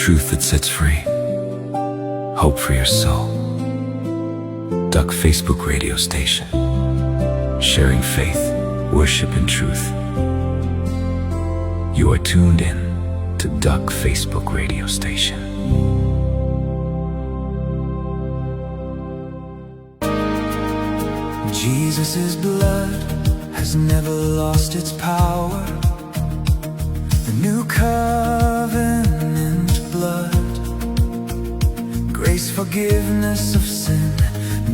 truth that sets free. Hope for your soul. Duck Facebook radio station. Sharing faith, worship, and truth. You are tuned in to Duck Facebook radio station. Jesus' blood has never lost its power. The new covenant blood, grace, forgiveness of sin,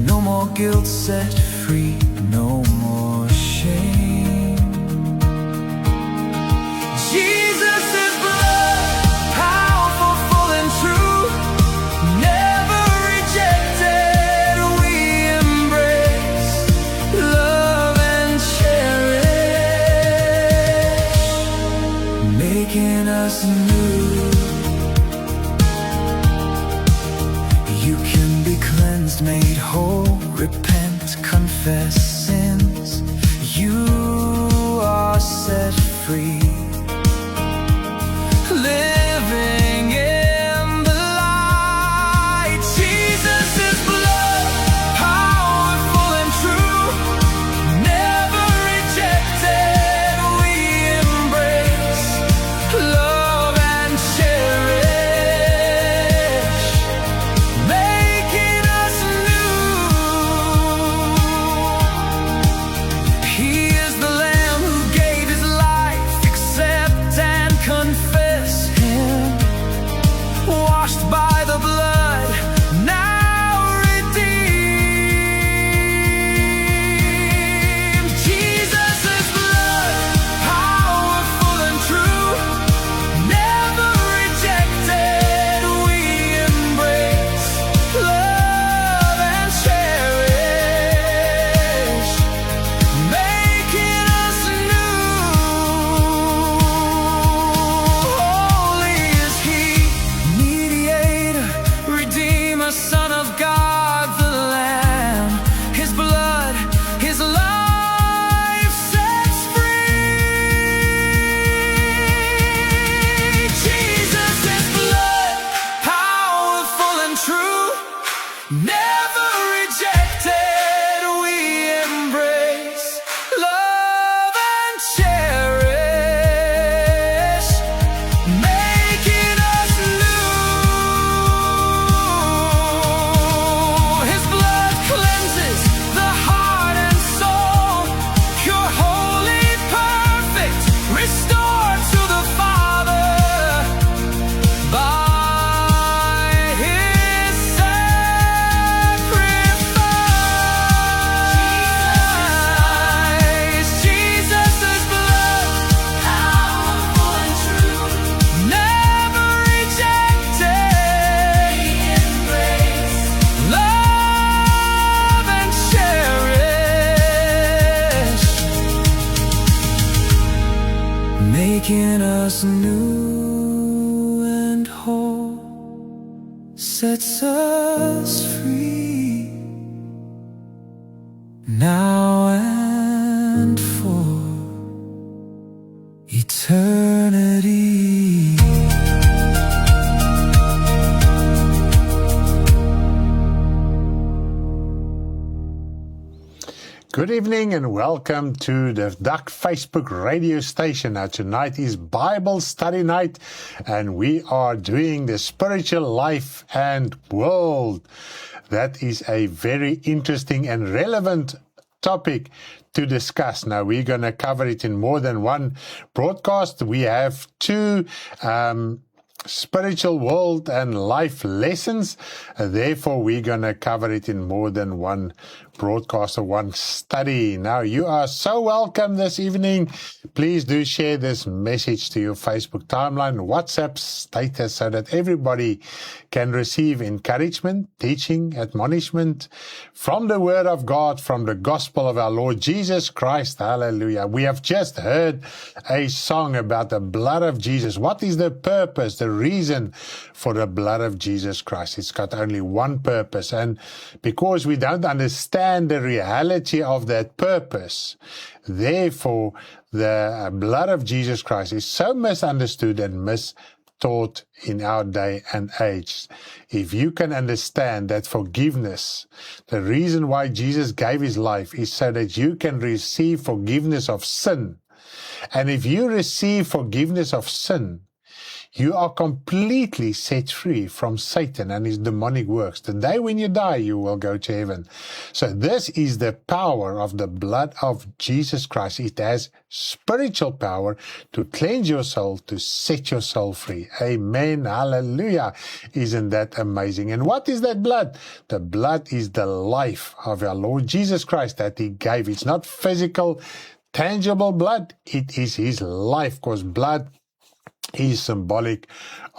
no more guilt, set free, no more shame. Jesus' blood, powerful, full and true, never rejected, we embrace, love and cherish, making us new. You can be cleansed, made whole, repent, confess sins. You are set free, living in the light. Jesus' blood, powerful and true, never rejected, we embrace, love and cherish, making us new. He is the Lamb who gave his life. Accept and confess him, washed by the blood, now redeemed. Jesus' blood, powerful and true, never rejected, we embrace, love and cherish, making us new. Holy is he, mediator, redeemer, Son of God, the Lamb. His blood, his life sets free. Jesus' blood, powerful and true, never rejected, we embrace, love and cherish, making us new. His blood cleanses the heart and soul, pure, holy, perfect, restored to the Father by his sacrifice. Jesus' blood, powerful and true, never rejected, we embrace, love and cherish, making us new and whole, sets us free, now and for eternity. Good evening and welcome to the Duck Facebook radio station. Now tonight is Bible study night and we are doing the spiritual life and world. That is a very interesting and relevant topic to discuss. Now we're going to cover it in more than one broadcast. We have two spiritual world and life lessons. Therefore, we're going to cover it in more than one broadcast or one study. Now, you are so welcome this evening. Please do share this message to your Facebook timeline, WhatsApp status, so that everybody can receive encouragement, teaching, admonishment from the Word of God, from the gospel of our Lord Jesus Christ. Hallelujah. We have just heard a song about the blood of Jesus. What is the purpose, the reason for the blood of Jesus Christ? It's got only one purpose. And because we don't understand the reality of that purpose, therefore, the blood of Jesus Christ is so misunderstood and mistaught taught in our day and age. If you can understand that forgiveness, the reason why Jesus gave his life is so that you can receive forgiveness of sin. And if you receive forgiveness of sin, you are completely set free from Satan and his demonic works. The day when you die, you will go to heaven. So this is the power of the blood of Jesus Christ. It has spiritual power to cleanse your soul, to set your soul free. Amen. Hallelujah. Isn't that amazing? And what is that blood? The blood is the life of our Lord Jesus Christ that he gave. It's not physical, tangible blood. It is his life, because blood is symbolic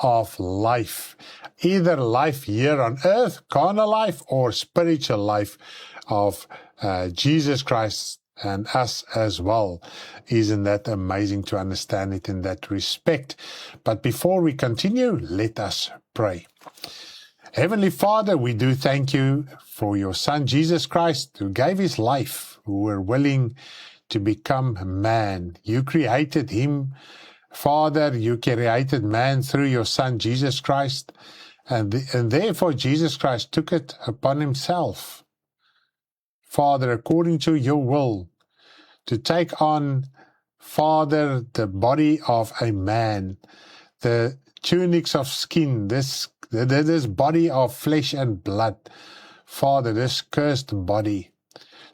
of life, either life here on earth, carnal life, or spiritual life of Jesus Christ and us as well. Isn't that amazing to understand it in that respect? But before we continue, let us pray. Heavenly Father, we do thank you for your Son, Jesus Christ, who gave his life, who were willing to become man. You created him, Father, you created man through your Son, Jesus Christ, and therefore Jesus Christ took it upon himself, Father, according to your will, to take on, Father, the body of a man, the tunics of skin, this body of flesh and blood, Father, this cursed body,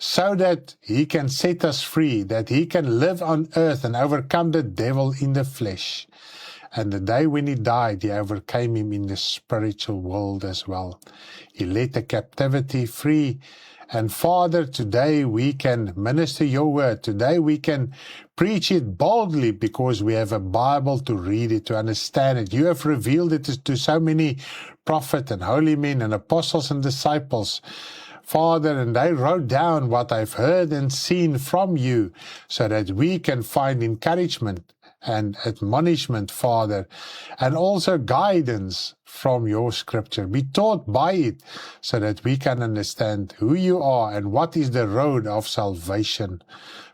so that he can set us free, that he can live on earth and overcome the devil in the flesh. And the day when he died, he overcame him in the spiritual world as well. He led the captivity free. And Father, today we can minister your word. Today we can preach it boldly because we have a Bible to read it, to understand it. You have revealed it to so many prophets and holy men and apostles and disciples, Father, and they wrote down what I've heard and seen from you so that we can find encouragement and admonishment, Father, and also guidance from your scripture. Be taught by it so that we can understand who you are and what is the road of salvation.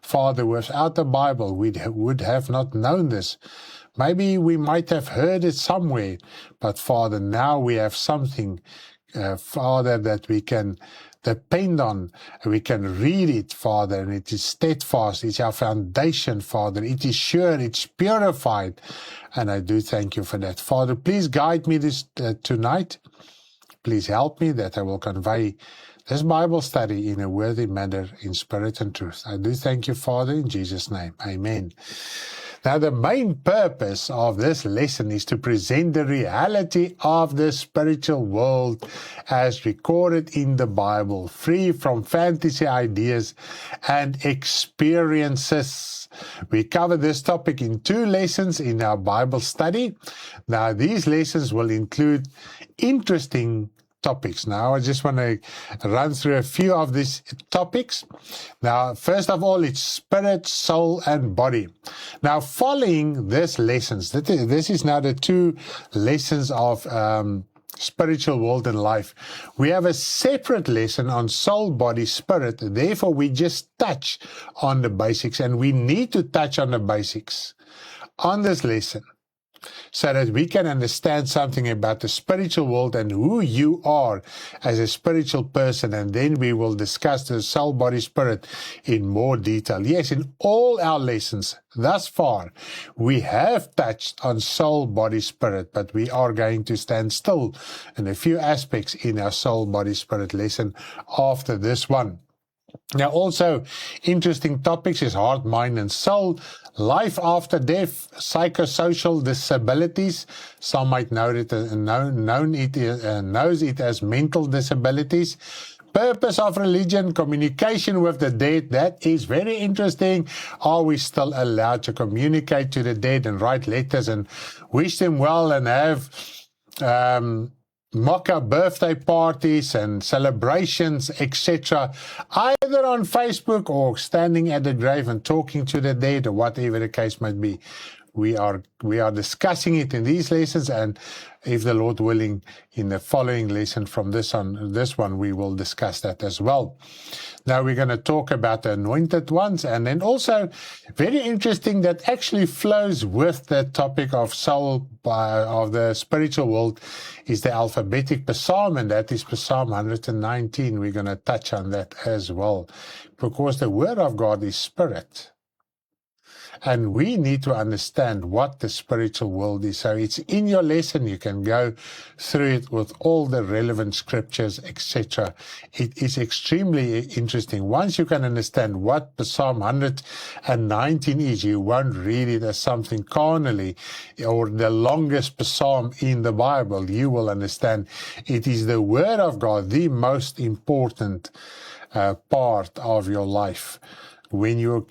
Father, without the Bible, we would have not known this. Maybe we might have heard it somewhere, but Father, now we have something, Father, that we can depend on. We can read it, Father, and it is steadfast. It's our foundation, Father. It is sure, it's purified, and I do thank you for that. Father, please guide me this tonight. Please help me that I will convey this Bible study in a worthy manner, in spirit and truth. I do thank you, Father, in Jesus' name. Amen. Now, the main purpose of this lesson is to present the reality of the spiritual world as recorded in the Bible, free from fantasy ideas and experiences. We cover this topic in 2 lessons in our Bible study. Now, these lessons will include interesting topics. Now, I just want to run through a few of these topics. Now, first of all, it's spirit, soul, and body. Now, following these lessons, this is now the 2 lessons of spiritual world and life. We have a separate lesson on soul, body, spirit. Therefore, we just touch on the basics, and we need to touch on the basics on this lesson, so that we can understand something about the spiritual world and who you are as a spiritual person. And then we will discuss the soul, body, spirit in more detail. Yes, in all our lessons thus far, we have touched on soul, body, spirit, but we are going to stand still in a few aspects in our soul, body, spirit lesson after this one. Now, also interesting topics is heart, mind, and soul, life after death, psychosocial disabilities. Some might know it, knows it as mental disabilities. Purpose of religion, communication with the dead. That is very interesting. Are we still allowed to communicate to the dead and write letters and wish them well and have mock-up birthday parties and celebrations, etc., either on Facebook or standing at the grave and talking to the dead, or whatever the case might be? we are discussing it in these lessons, and if the Lord willing, in the following lesson from this one, we will discuss that as well. Now we're going to talk about the anointed ones, and then also very interesting that actually flows with the topic of soul of the spiritual world is the alphabetic psalm, and that is Psalm 119. We're going to touch on that as well, because the Word of God is spirit. And we need to understand what the spiritual world is. So it's in your lesson. You can go through it with all the relevant scriptures, etc. It is extremely interesting. Once you can understand what the Psalm 119 is, you won't read it as something carnally or the longest psalm in the Bible. You will understand it is the Word of God, the most important part of your life. When you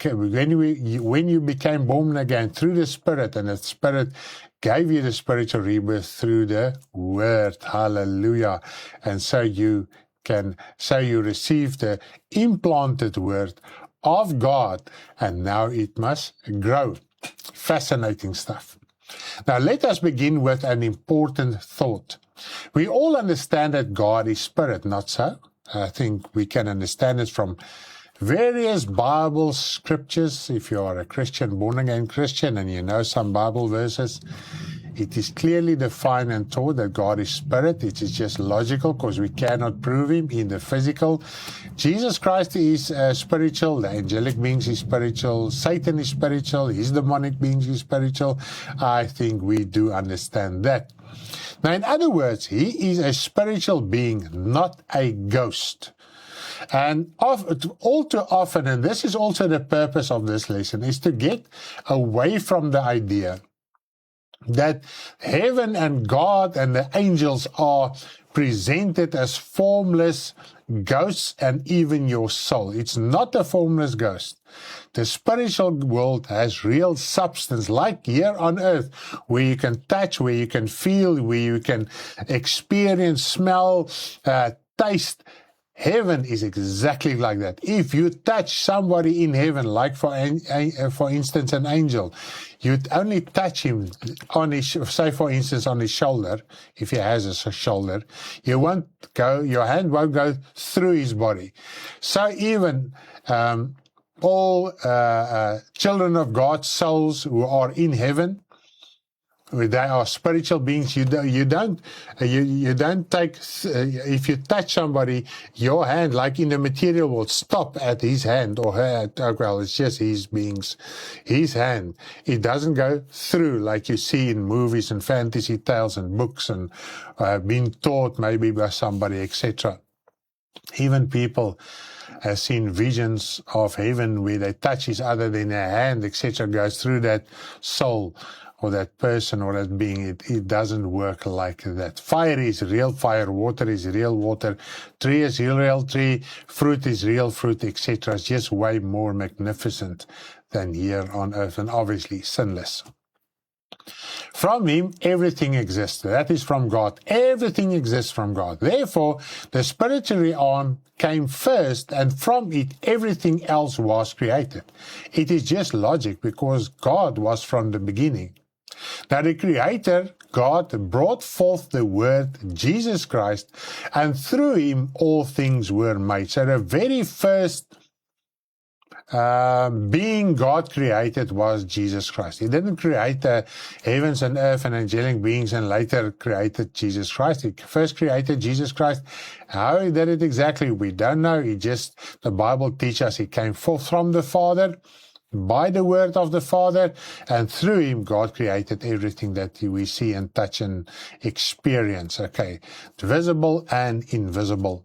became born again through the Spirit, and the Spirit gave you the spiritual rebirth through the Word, hallelujah. And so you receive the implanted Word of God, and now it must grow. Fascinating stuff. Now let us begin with an important thought. We all understand that God is Spirit, not so? I think we can understand it from various Bible scriptures. If you are a Christian, born-again Christian, and you know some Bible verses, it is clearly defined and taught that God is spirit. It is just logical because we cannot prove him in the physical. Jesus Christ is spiritual. The angelic beings is spiritual. Satan is spiritual. His demonic beings is spiritual. I think we do understand that. Now, in other words, he is a spiritual being, not a ghost. And all too often, and this is also the purpose of this lesson, is to get away from the idea that heaven and God and the angels are presented as formless ghosts, and even your soul. It's not a formless ghost. The spiritual world has real substance, like here on earth, where you can touch, where you can feel, where you can experience, smell, taste. Heaven is exactly like that. If you touch somebody in heaven, like for instance an angel, you'd only touch him on his, say for instance on his shoulder, if he has a shoulder, your hand won't go through his body. So even all children of God, souls who are in heaven, they are spiritual beings. You don't take, if you touch somebody, your hand, like in the material, will stop at his hand or her. Well, it's just his beings, his hand. It doesn't go through like you see in movies and fantasy tales and books and being taught maybe by somebody, etc. Even people have seen visions of heaven where they touch each other, then their hand, etc., goes through that soul or that person or that being. It doesn't work like that. Fire is real fire, water is real water, tree is real tree, fruit is real fruit, etc. It's just way more magnificent than here on earth, and obviously sinless. From him, everything exists. That is from God. Everything exists from God. Therefore, the spiritual realm came first, and from it, everything else was created. It is just logic, because God was from the beginning. Now, the Creator, God, brought forth the Word, Jesus Christ, and through him all things were made. So the very first being God created was Jesus Christ. He didn't create the heavens and earth and angelic beings and later created Jesus Christ. He first created Jesus Christ. How he did it exactly, we don't know. The Bible teaches us he came forth from the Father by the word of the Father, and through him God created everything that we see and touch and experience. Okay, visible and invisible.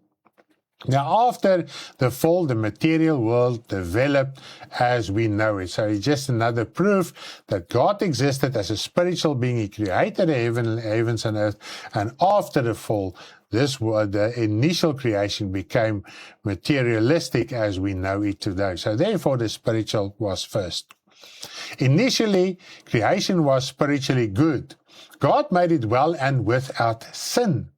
Now, after the fall, the material world developed as we know it. So it's just another proof that God existed as a spiritual being. He created the heavens and earth. And after the fall, the initial creation became materialistic as we know it today. So therefore, the spiritual was first. Initially, creation was spiritually good. God made it well and without sin.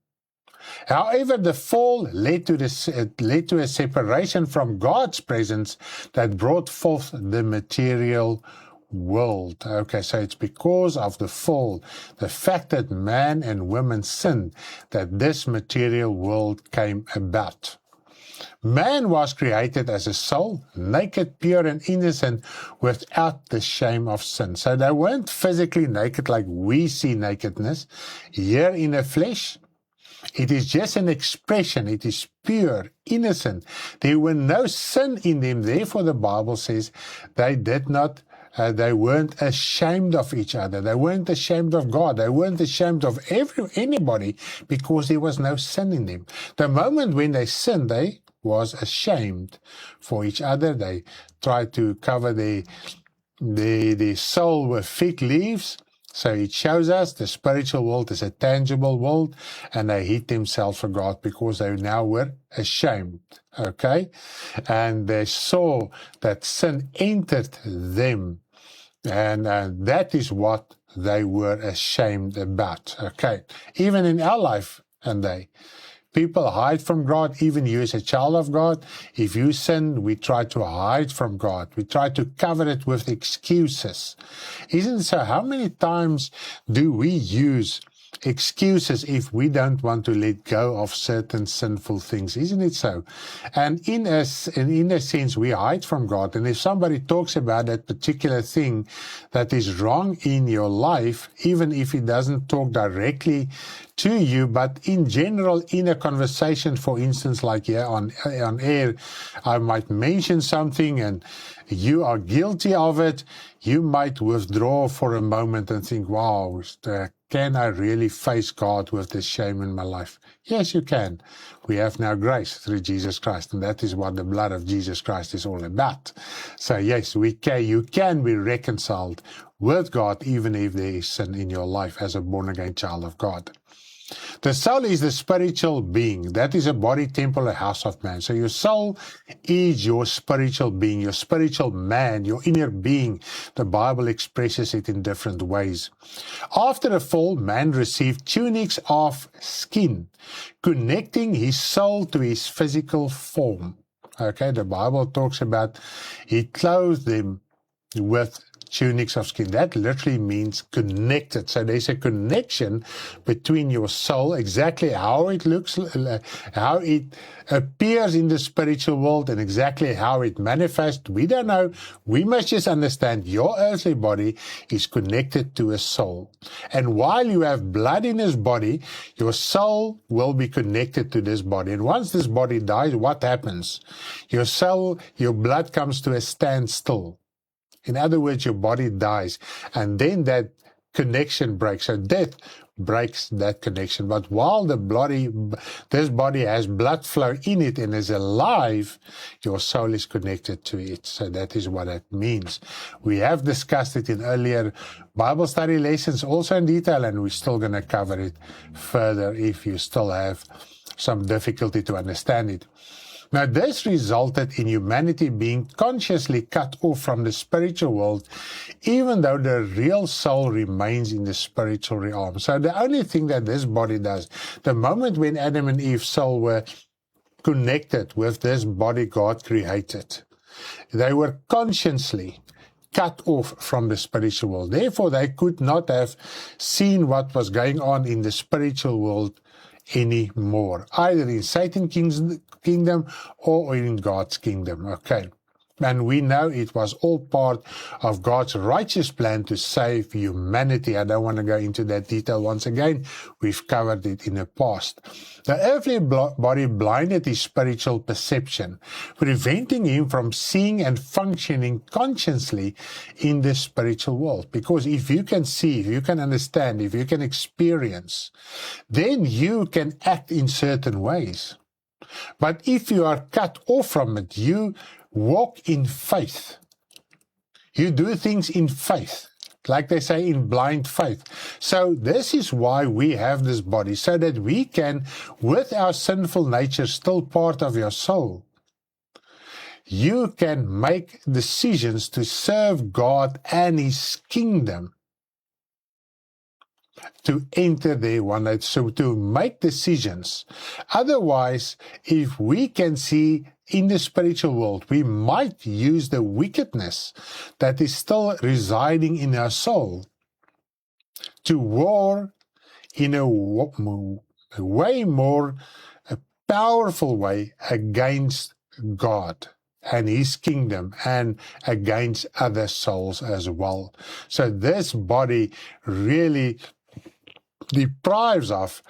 However, the fall led to a separation from God's presence that brought forth the material world. Okay, so it's because of the fall, the fact that man and woman sinned, that this material world came about. Man was created as a soul, naked, pure and innocent, without the shame of sin. So they weren't physically naked like we see nakedness here in the flesh. It is just an expression. It is pure, innocent. There were no sin in them. Therefore, the Bible says they weren't ashamed of each other. They weren't ashamed of God. They weren't ashamed of anybody, because there was no sin in them. The moment when they sinned, they was ashamed for each other. They tried to cover their soul with fig leaves. So it shows us the spiritual world is a tangible world, and they hid themselves from God because they now were ashamed. Okay? And they saw that sin entered them, and that is what they were ashamed about. Okay? Even in our life and people hide from God, even you as a child of God. If you sin, we try to hide from God. We try to cover it with excuses. Isn't it so? How many times do we use excuses if we don't want to let go of certain sinful things? Isn't it so? And in a sense, we hide from God. And if somebody talks about that particular thing that is wrong in your life, even if he doesn't talk directly to you, but in general, in a conversation, for instance, like here on air, I might mention something and you are guilty of it, you might withdraw for a moment and think, wow, can I really face God with this shame in my life? Yes, you can. We have now grace through Jesus Christ, and that is what the blood of Jesus Christ is all about. So yes, you can be reconciled with God even if there is sin in your life as a born-again child of God. The soul is the spiritual being. That is a body, temple, a house of man. So your soul is your spiritual being, your spiritual man, your inner being. The Bible expresses it in different ways. After the fall, man received tunics of skin, connecting his soul to his physical form. Okay, the Bible talks about he clothed them with tunics of skin. That literally means connected. So there's a connection between your soul, exactly how it looks, how it appears in the spiritual world, and exactly how it manifests. We don't know. We must just understand your earthly body is connected to a soul. And while you have blood in this body, your soul will be connected to this body. And once this body dies, what happens? Your soul, your blood comes to a standstill. In other words, your body dies, and then that connection breaks. So death breaks that connection. But while this body has blood flow in it and is alive, your soul is connected to it. So that is what it means. We have discussed it in earlier Bible study lessons, also in detail, and we're still going to cover it further if you still have some difficulty to understand it. Now, this resulted in humanity being consciously cut off from the spiritual world, even though the real soul remains in the spiritual realm. So the only thing that this body does, the moment when Adam and Eve's soul were connected with this body God created, they were consciously cut off from the spiritual world. Therefore, they could not have seen what was going on in the spiritual world anymore, either in Satan's kingdom or in God's kingdom. Okay. And we know it was all part of God's righteous plan to save humanity. I don't want to go into that detail once again. We've covered it in the past. The earthly body blinded his spiritual perception, preventing him from seeing and functioning consciously in the spiritual world. Because if you can see, if you can understand, if you can experience, then you can act in certain ways. But if you are cut off from it, you walk in faith. You do things in faith, like they say, in blind faith. So this is why we have this body, so that we can, with our sinful nature still part of your soul, you can make decisions to serve God and His kingdom, to enter there one day, so to make decisions. Otherwise, if we can see in the spiritual world, we might use the wickedness that is still residing in our soul to war in a way more powerful way against God and His kingdom and against other souls as well. So this body really deprives us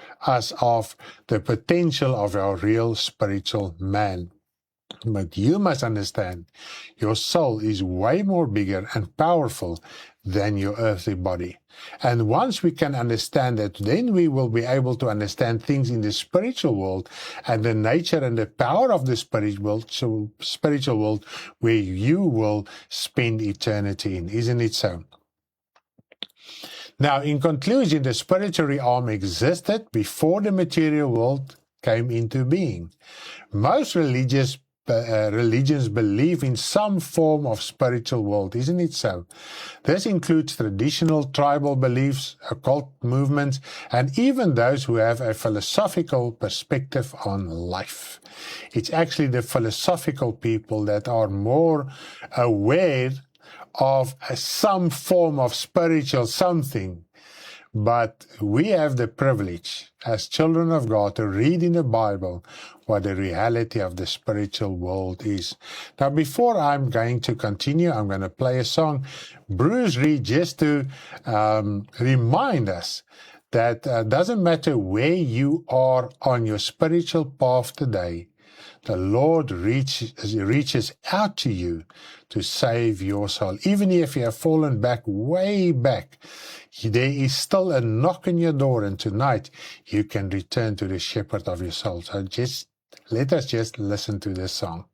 of the potential of our real spiritual man. But you must understand, your soul is way more bigger and powerful than your earthly body. And once we can understand that, then we will be able to understand things in the spiritual world and the nature and the power of the spiritual world where you will spend eternity in. Isn't it so? Now, in conclusion, the spiritual realm existed before the material world came into being. Most religions believe in some form of spiritual world, isn't it so? This includes traditional tribal beliefs, occult movements, and even those who have a philosophical perspective on life. It's actually the philosophical people that are more aware of some form of spiritual something. But we have the privilege as children of God to read in the Bible what the reality of the spiritual world is. Now, before I'm going to continue, I'm going to play a song, Bruce Reed, just to remind us that doesn't matter where you are on your spiritual path today, the Lord reaches out to you to save your soul. Even if you have fallen back, way back, there is still a knock on your door, and tonight you can return to the shepherd of your soul. So let us just listen to this song.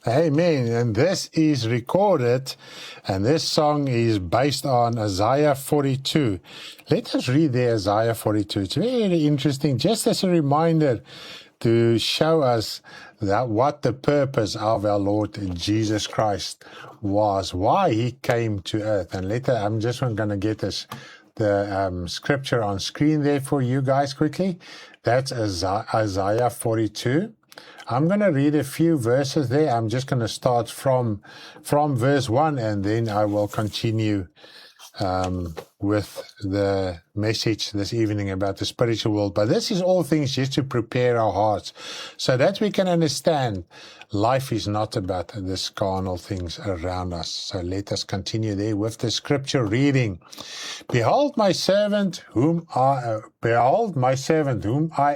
Amen. And this is recorded, and this song is based on Isaiah 42. Let us read the Isaiah 42. It's very interesting, just as a reminder to show us that what the purpose of our Lord Jesus Christ was, why He came to earth. And later, I'm just going to get the scripture on screen there for you guys quickly. That's Isaiah 42. I'm going to read a few verses there. I'm just going to start from verse 1, and then I will continue with the message this evening about the spiritual world. But this is all things just to prepare our hearts so that we can understand life is not about this carnal things around us. So let us continue there with the scripture reading. Behold my servant whom I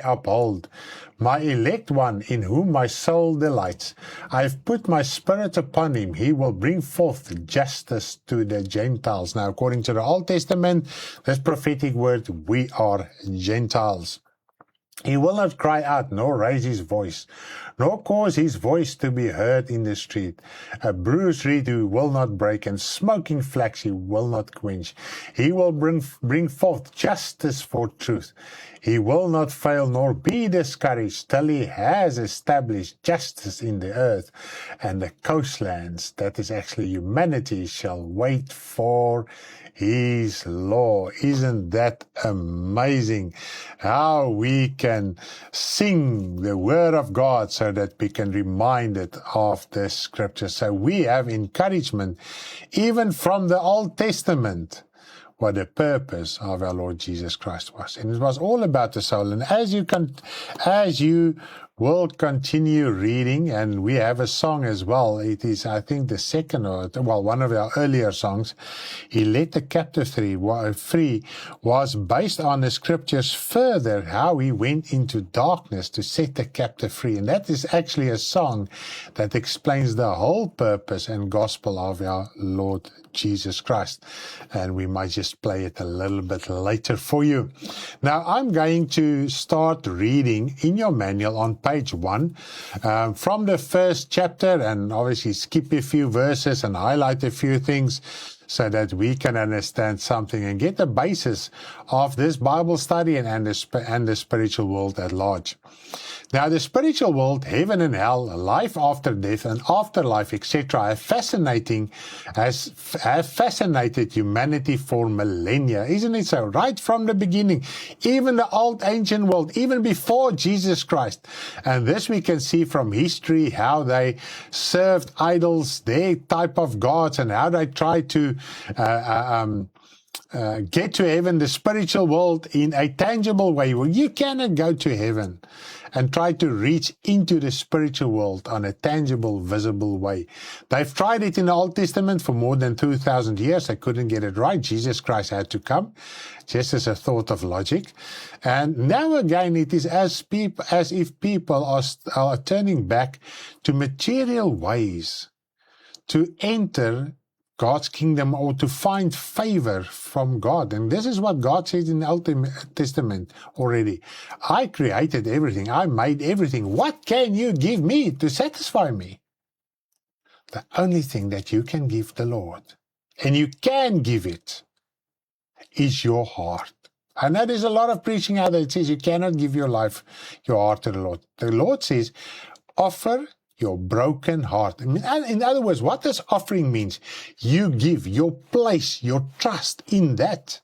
uphold, my elect one in whom my soul delights. I have put my spirit upon him. He will bring forth justice to the Gentiles. Now, according to the Old Testament, this prophetic word, we are Gentiles. He will not cry out, nor raise his voice, nor cause his voice to be heard in the street. A bruised reed he will not break, and smoking flax he will not quench. He will bring forth justice for truth. He will not fail nor be discouraged till he has established justice in the earth, and the coastlands, that is actually humanity, shall wait for his law. Isn't that amazing? How we can sing the word of God so that we can remind it of the scripture. So we have encouragement even from the Old Testament, what the purpose of our Lord Jesus Christ was. And it was all about the soul. And as you will continue reading, and we have a song as well. It is, I think, the second one of our earlier songs. He let the captive free was based on the scriptures further, how he went into darkness to set the captive free. And that is actually a song that explains the whole purpose and gospel of our Lord Jesus Christ. And we might just play it a little bit later for you. Now, I'm going to start reading in your manual on page 1 from the first chapter, and obviously skip a few verses and highlight a few things so that we can understand something and get the basis of this Bible study and the spiritual world at large. Now, the spiritual world, heaven and hell, life after death and afterlife, etc., have fascinated humanity for millennia. Isn't it so? Right from the beginning, even the old ancient world, even before Jesus Christ. And this we can see from history, how they served idols, their type of gods, and how they tried to get to heaven, the spiritual world, in a tangible way. Well, you cannot go to heaven and try to reach into the spiritual world on a tangible, visible way. They've tried it in the Old Testament for more than 2,000 years. They couldn't get it right. Jesus Christ had to come, just as a thought of logic. And now again, it is as if people are turning back to material ways to enter God's kingdom or to find favor from God. And this is what God says in the Old Testament already. I created everything. I made everything. What can you give me to satisfy me? The only thing that you can give the Lord, and you can give it, is your heart. I know there's a lot of preaching out there that says you cannot give your life, your heart to the Lord. The Lord says, offer your broken heart. In other words, what this offering means, you give your place, your trust in that.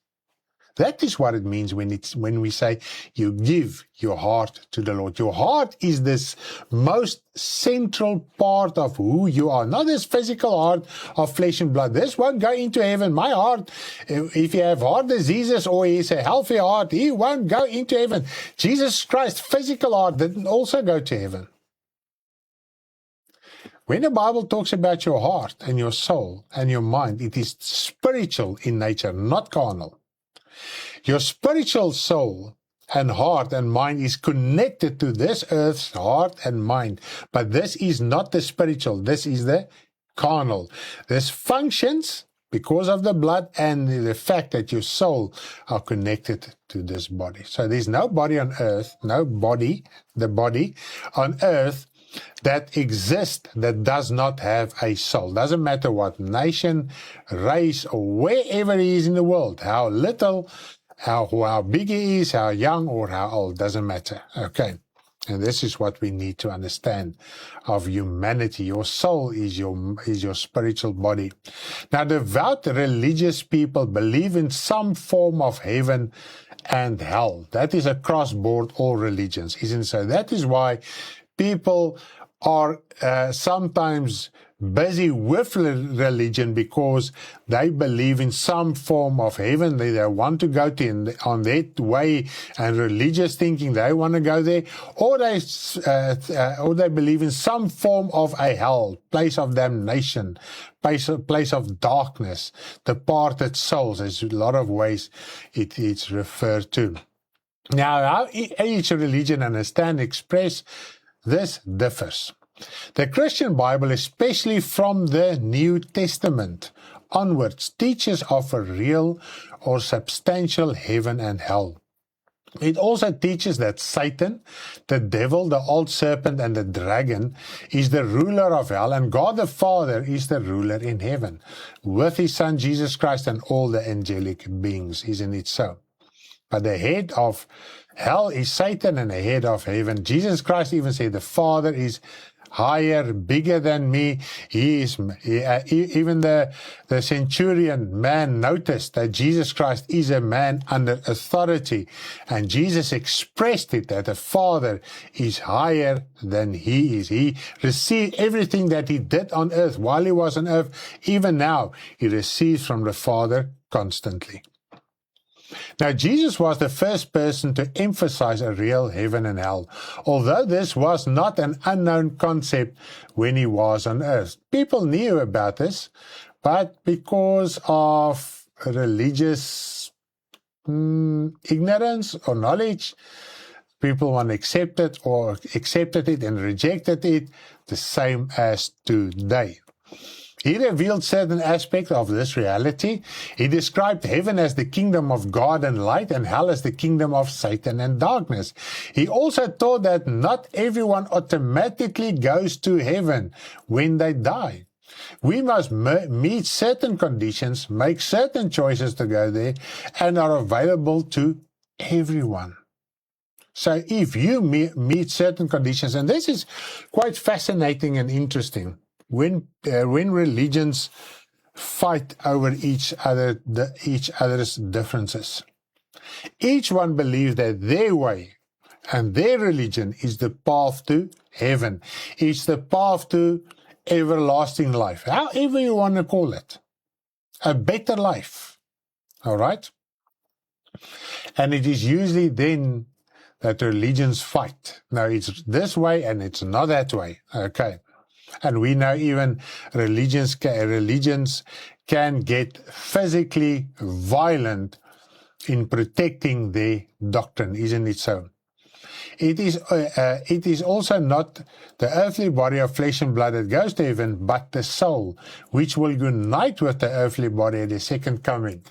That is what it means when we say you give your heart to the Lord. Your heart is this most central part of who you are. Not this physical heart of flesh and blood. This won't go into heaven. My heart, if you have heart diseases or he's a healthy heart, he won't go into heaven. Jesus Christ's physical heart didn't also go to heaven. When the Bible talks about your heart and your soul and your mind, it is spiritual in nature, not carnal. Your spiritual soul and heart and mind is connected to this earth's heart and mind. But this is not the spiritual. This is the carnal. This functions because of the blood and the fact that your soul are connected to this body. So there's no body on earth, the body on earth that exists that does not have a soul. Doesn't matter what nation, race, or wherever he is in the world, how little, how big he is, how young or how old, doesn't matter. Okay. And this is what we need to understand of humanity. Your soul is your spiritual body. Now, devout religious people believe in some form of heaven and hell. That is across board all religions, isn't it? So that is why people are sometimes busy with religion because they believe in some form of heaven they want to go to on that way, and religious thinking they want to go there, or they believe in some form of a hell, place of damnation, place of darkness, departed souls. There's a lot of ways it's referred to. Now, how each religion express this differs. The Christian Bible, especially from the New Testament onwards, teaches of a real or substantial heaven and hell. It also teaches that Satan, the devil, the old serpent, and the dragon is the ruler of hell, and God the Father is the ruler in heaven, with his Son Jesus Christ and all the angelic beings. Isn't it so? But the head of hell is Satan, and the head of heaven, Jesus Christ even said, the Father is higher, bigger than me. Even the centurion man noticed that Jesus Christ is a man under authority, and Jesus expressed it that the Father is higher than he is. He received everything that he did on earth while he was on earth. Even now, he receives from the Father constantly. Now, Jesus was the first person to emphasize a real heaven and hell, although this was not an unknown concept when he was on earth. People knew about this, but because of religious ignorance or knowledge, people accepted it and rejected it, the same as today. He revealed certain aspects of this reality. He described heaven as the kingdom of God and light, and hell as the kingdom of Satan and darkness. He also taught that not everyone automatically goes to heaven when they die. We must meet certain conditions, make certain choices to go there, and are available to everyone. So if you meet certain conditions, and this is quite fascinating and interesting, when religions fight over each other's differences, each one believes that their way and their religion is the path to heaven. It's the path to everlasting life, however you want to call it, a better life. All right? And it is usually then that religions fight. Now, it's this way and it's not that way. Okay. And we know even religions can get physically violent in protecting their doctrine, isn't it so? It is also not the earthly body of flesh and blood that goes to heaven, but the soul, which will unite with the earthly body at the second coming.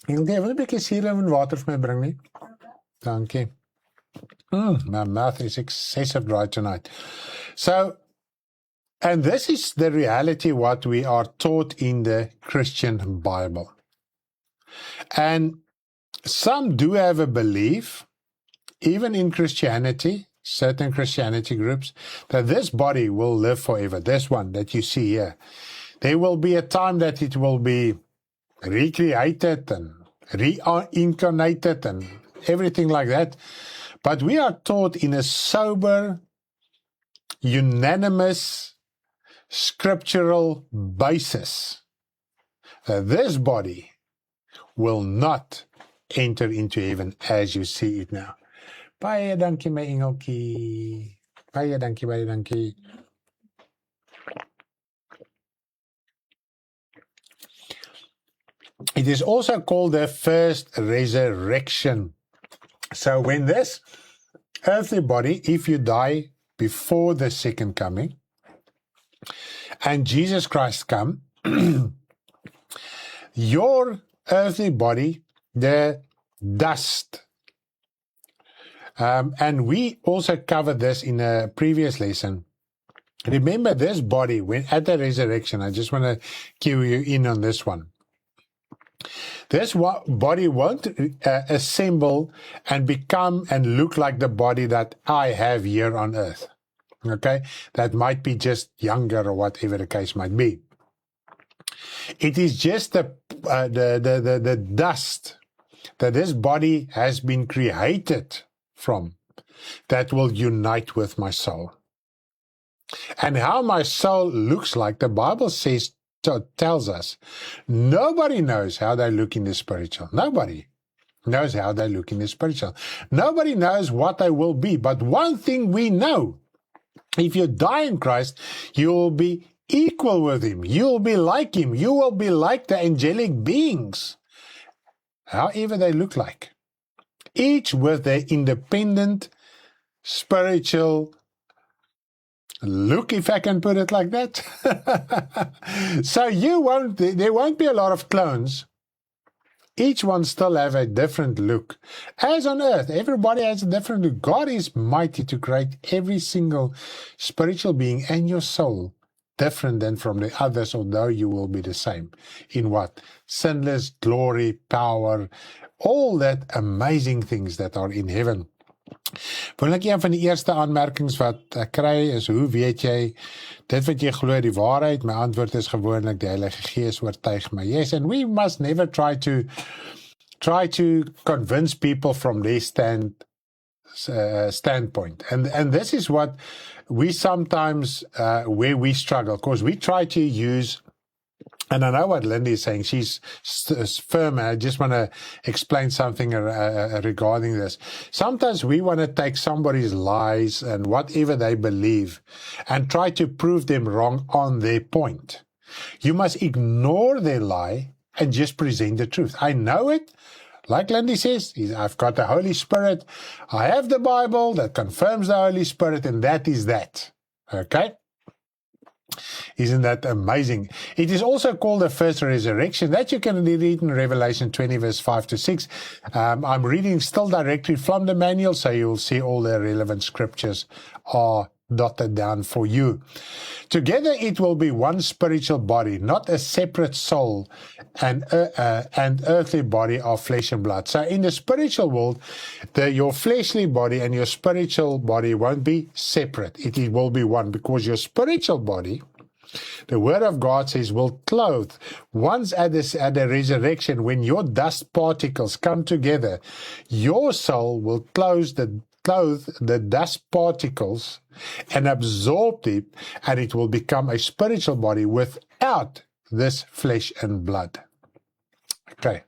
Wil jy 'n bietjie suurlemoen en water vir my bring nie? Dankie. My mouth is excessive dry tonight. So, and this is the reality what we are taught in the Christian Bible. And some do have a belief, even in Christianity, certain Christianity groups, that this body will live forever. This one that you see here. There will be a time that it will be recreated and reincarnated and everything like that. But we are taught in a sober, unanimous, scriptural basis that this body will not enter into heaven as you see it now. Baie dankie my engeltjie. Baie dankie, baie dankie. It is also called the first resurrection. So when this earthly body, if you die before the second coming, and Jesus Christ come, your earthly body, the dust, and we also covered this in a previous lesson. Remember this body, when at the resurrection, I just want to cue you in on this one. This body won't assemble and become and look like the body that I have here on earth. Okay? That might be just younger or whatever the case might be. It is just the dust that this body has been created from that will unite with my soul. And how my soul looks like, the Bible tells us, nobody knows how they look in the spiritual. Nobody knows how they look in the spiritual. Nobody knows what they will be. But one thing we know, if you die in Christ, you will be equal with him. You will be like him. You will be like the angelic beings, however they look like, each with their independent spiritual look, if I can put it like that. So there won't be a lot of clones. Each one still have a different look. As on earth, everybody has a different look. God is mighty to create every single spiritual being and your soul different than from the others, although you will be the same. In what? Sinless, glory, power, all that amazing things that are in heaven. Gewoonlik een van die eerste aanmerkings wat ek kry is, hoe weet jy dit wat jy glo die waarheid? My antwoord is gewoonlik die Heilige Gees oortuig my. Yes, and we must never try to convince people from their standpoint. And this is what we sometimes, where we struggle, because we try to use, and I know what Lindy is saying, she's firm, and I just want to explain something regarding this. Sometimes we want to take somebody's lies and whatever they believe and try to prove them wrong on their point. You must ignore their lie and just present the truth. I know it. Like Lindy says, I've got the Holy Spirit. I have the Bible that confirms the Holy Spirit, and that is that. Okay? Isn't that amazing? It is also called the first resurrection. That you can read in Revelation 20, verse 5 to 6. I'm reading still directly from the manual, so you will see all the relevant scriptures are dotted down for you. Together it will be one spiritual body, not a separate soul and earthly body of flesh and blood. So in the spiritual world, your fleshly body and your spiritual body won't be separate. It will be one, because your spiritual body, the Word of God says, will clothe. Once at the resurrection, when your dust particles come together, your soul will clothe the dust particles and absorb it, and it will become a spiritual body without this flesh and blood. Okay.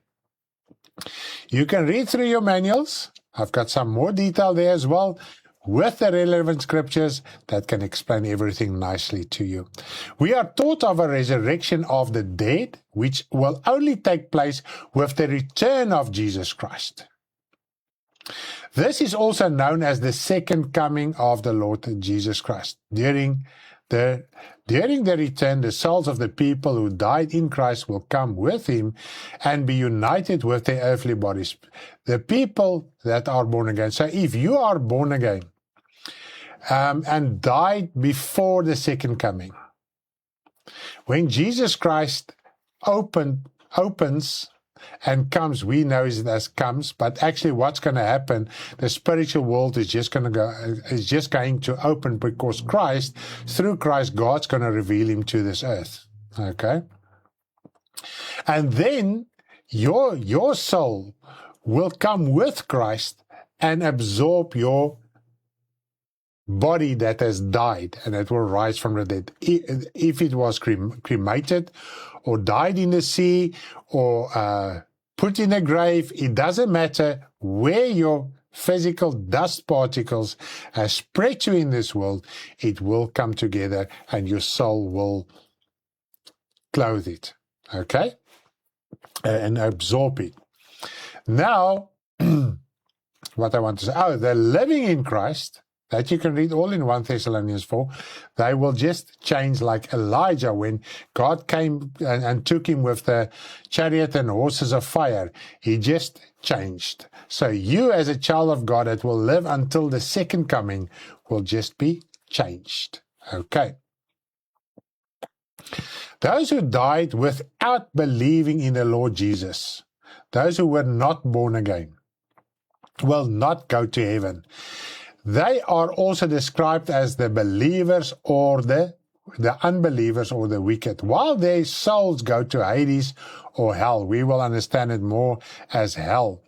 You can read through your manuals. I've got some more detail there as well, with the relevant scriptures that can explain everything nicely to you. We are taught of a resurrection of the dead, which will only take place with the return of Jesus Christ. This is also known as the second coming of the Lord Jesus Christ. During the return, the souls of the people who died in Christ will come with him and be united with their earthly bodies. The people that are born again. So if you are born again and died before the second coming, when Jesus Christ opens and comes, we know it as comes, but actually what's going to happen, the spiritual world is just going to open, because through Christ, God's going to reveal him to this earth. Okay? And then your soul will come with Christ and absorb your body that has died, and it will rise from the dead. If it was cremated or died in the sea or put in a grave, it doesn't matter where your physical dust particles have spread to in this world, it will come together and your soul will clothe it, okay? And absorb it. Now, what I want to say, the living in Christ, that you can read all in 1 Thessalonians 4, they will just change like Elijah when God came and took him with the chariot and horses of fire. He just changed. So you as a child of God that will live until the second coming will just be changed. Okay. Those who died without believing in the Lord Jesus, those who were not born again, will not go to heaven. They are also described as the believers or the unbelievers or the wicked. While their souls go to Hades or hell, we will understand it more as hell.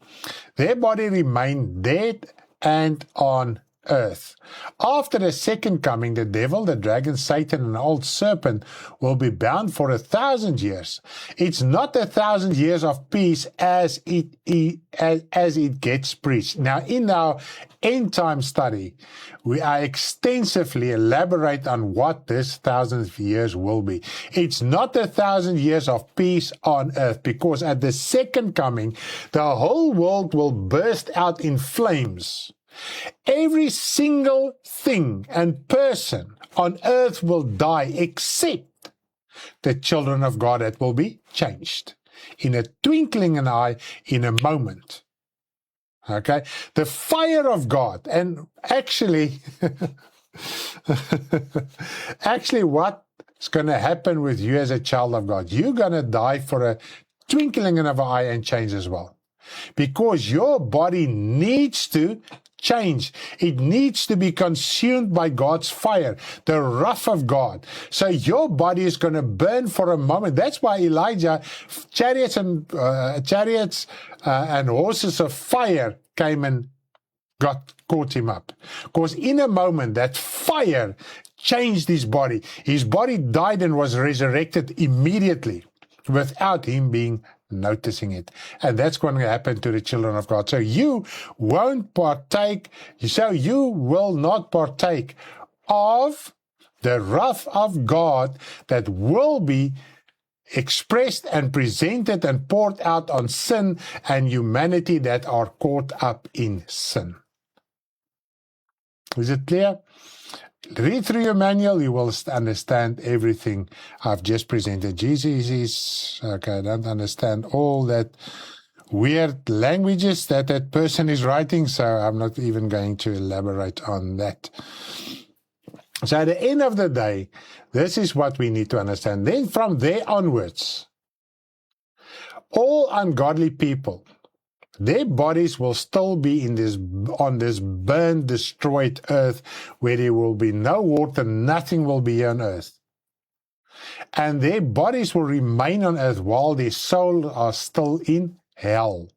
Their body remain dead and on earth. After the second coming, the devil, the dragon, Satan, and the old serpent will be bound for 1,000 years. It's not 1,000 years of peace as it gets preached. Now, in our end time study, we are extensively elaborate on what this 1,000 years will be. It's not 1,000 years of peace on earth, because at the second coming, the whole world will burst out in flames. Every single thing and person on earth will die except the children of God that will be changed in a twinkling of an eye, in a moment. Okay? The fire of God, and actually, what's going to happen with you as a child of God? You're going to die for a twinkling of an eye and change as well. Because your body needs to change. It needs to be consumed by God's fire, the wrath of God. So your body is going to burn for a moment. That's why Elijah, chariots and horses of fire came and caught him up. Because in a moment, that fire changed his body. His body died and was resurrected immediately without him being noticing it. And that's going to happen to the children of God. So you won't partake, so you will not partake of the wrath of God that will be expressed and presented and poured out on sin and humanity that are caught up in sin. Is it clear? Read through your manual, you will understand everything I've just presented. Jesus is, okay, I don't understand all that weird languages that person is writing, so I'm not even going to elaborate on that. So at the end of the day, this is what we need to understand. Then from there onwards, all ungodly people, their bodies will still be on this burned, destroyed earth where there will be no water, nothing will be on earth. And their bodies will remain on earth while their souls are still in hell,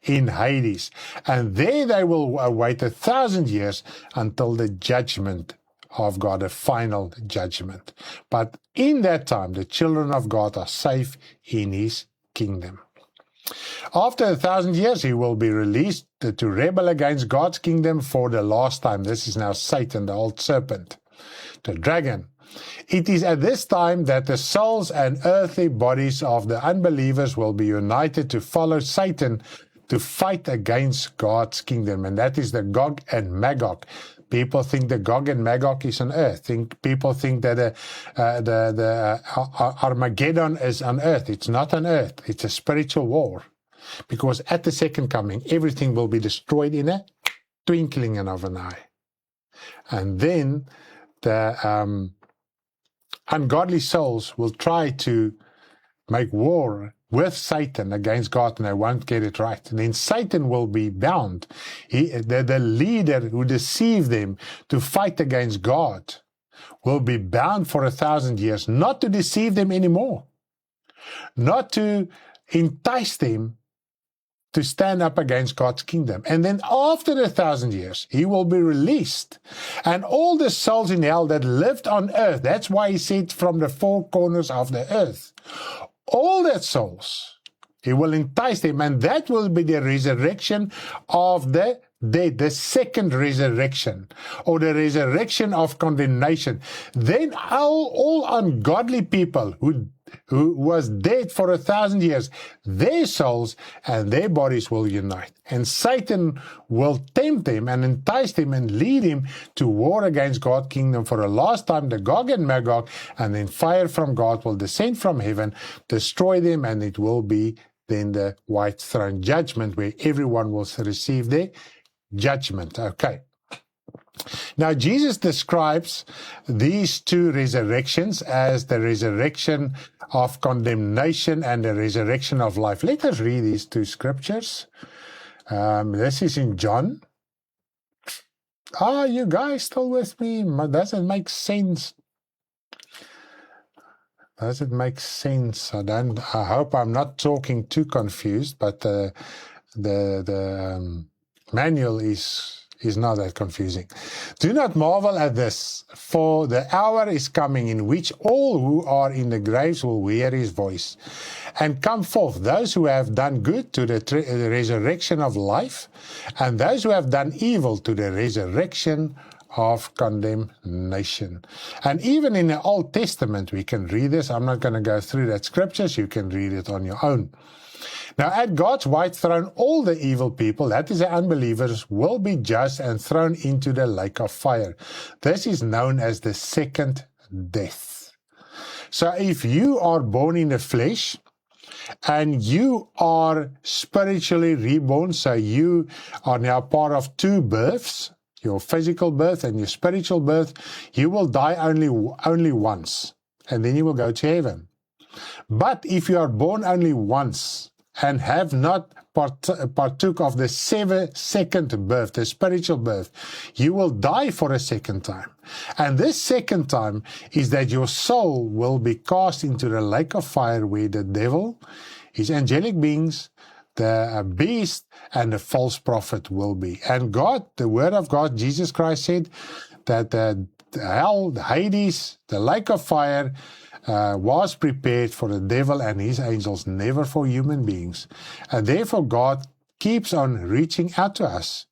in Hades. And there they will await 1,000 years until the judgment of God, a final judgment. But in that time, the children of God are safe in His kingdom. After 1,000 years, he will be released to rebel against God's kingdom for the last time. This is now Satan, the old serpent, the dragon. It is at this time that the souls and earthly bodies of the unbelievers will be united to follow Satan to fight against God's kingdom. And that is the Gog and Magog. People think the Gog and Magog is on earth. People think that the Armageddon is on earth. It's not on earth. It's a spiritual war. Because at the second coming, everything will be destroyed in a twinkling of an eye. And then the ungodly souls will try to make war with Satan against God, and they won't get it right. And then Satan will be bound. The leader who deceived them to fight against God will be bound for 1,000 years, not to deceive them anymore, not to entice them to stand up against God's kingdom. And then after 1,000 years, he will be released. And all the souls in hell that lived on earth, that's why he said from the four corners of the earth, all that souls, he will entice them, and that will be the resurrection of the dead, the second resurrection, or the resurrection of condemnation. Then all ungodly people who was dead for 1,000 years, their souls and their bodies will unite. And Satan will tempt them and entice them and lead him to war against God's kingdom for the last time, the Gog and Magog, and then fire from God will descend from heaven, destroy them, and it will be then the white throne judgment where everyone will receive their judgment. Okay. Now, Jesus describes these two resurrections as the resurrection of condemnation and the resurrection of life. Let us read these two scriptures. This is in John. Are you guys still with me? Does it make sense? Does it make sense? I hope I'm not talking too confused, but the manual is Is not that confusing. Do not marvel at this, for the hour is coming in which all who are in the graves will hear his voice and come forth, those who have done good to the resurrection of life, and those who have done evil to the resurrection of condemnation. And even in the Old Testament, we can read this. I'm not going to go through that scriptures. You can read it on your own. Now, at God's white throne, all the evil people, that is the unbelievers, will be judged and thrown into the lake of fire. This is known as the second death. So if you are born in the flesh and you are spiritually reborn, so you are now part of two births, your physical birth and your spiritual birth, you will die only once, and then you will go to heaven. But if you are born only once, and have not partook of the second birth, the spiritual birth, you will die for a second time. And this second time is that your soul will be cast into the lake of fire where the devil, his angelic beings, the beast, and the false prophet will be. And God, the word of God, Jesus Christ said that the hell, the Hades, the lake of fire, was prepared for the devil and his angels, never for human beings. And therefore God keeps on reaching out to us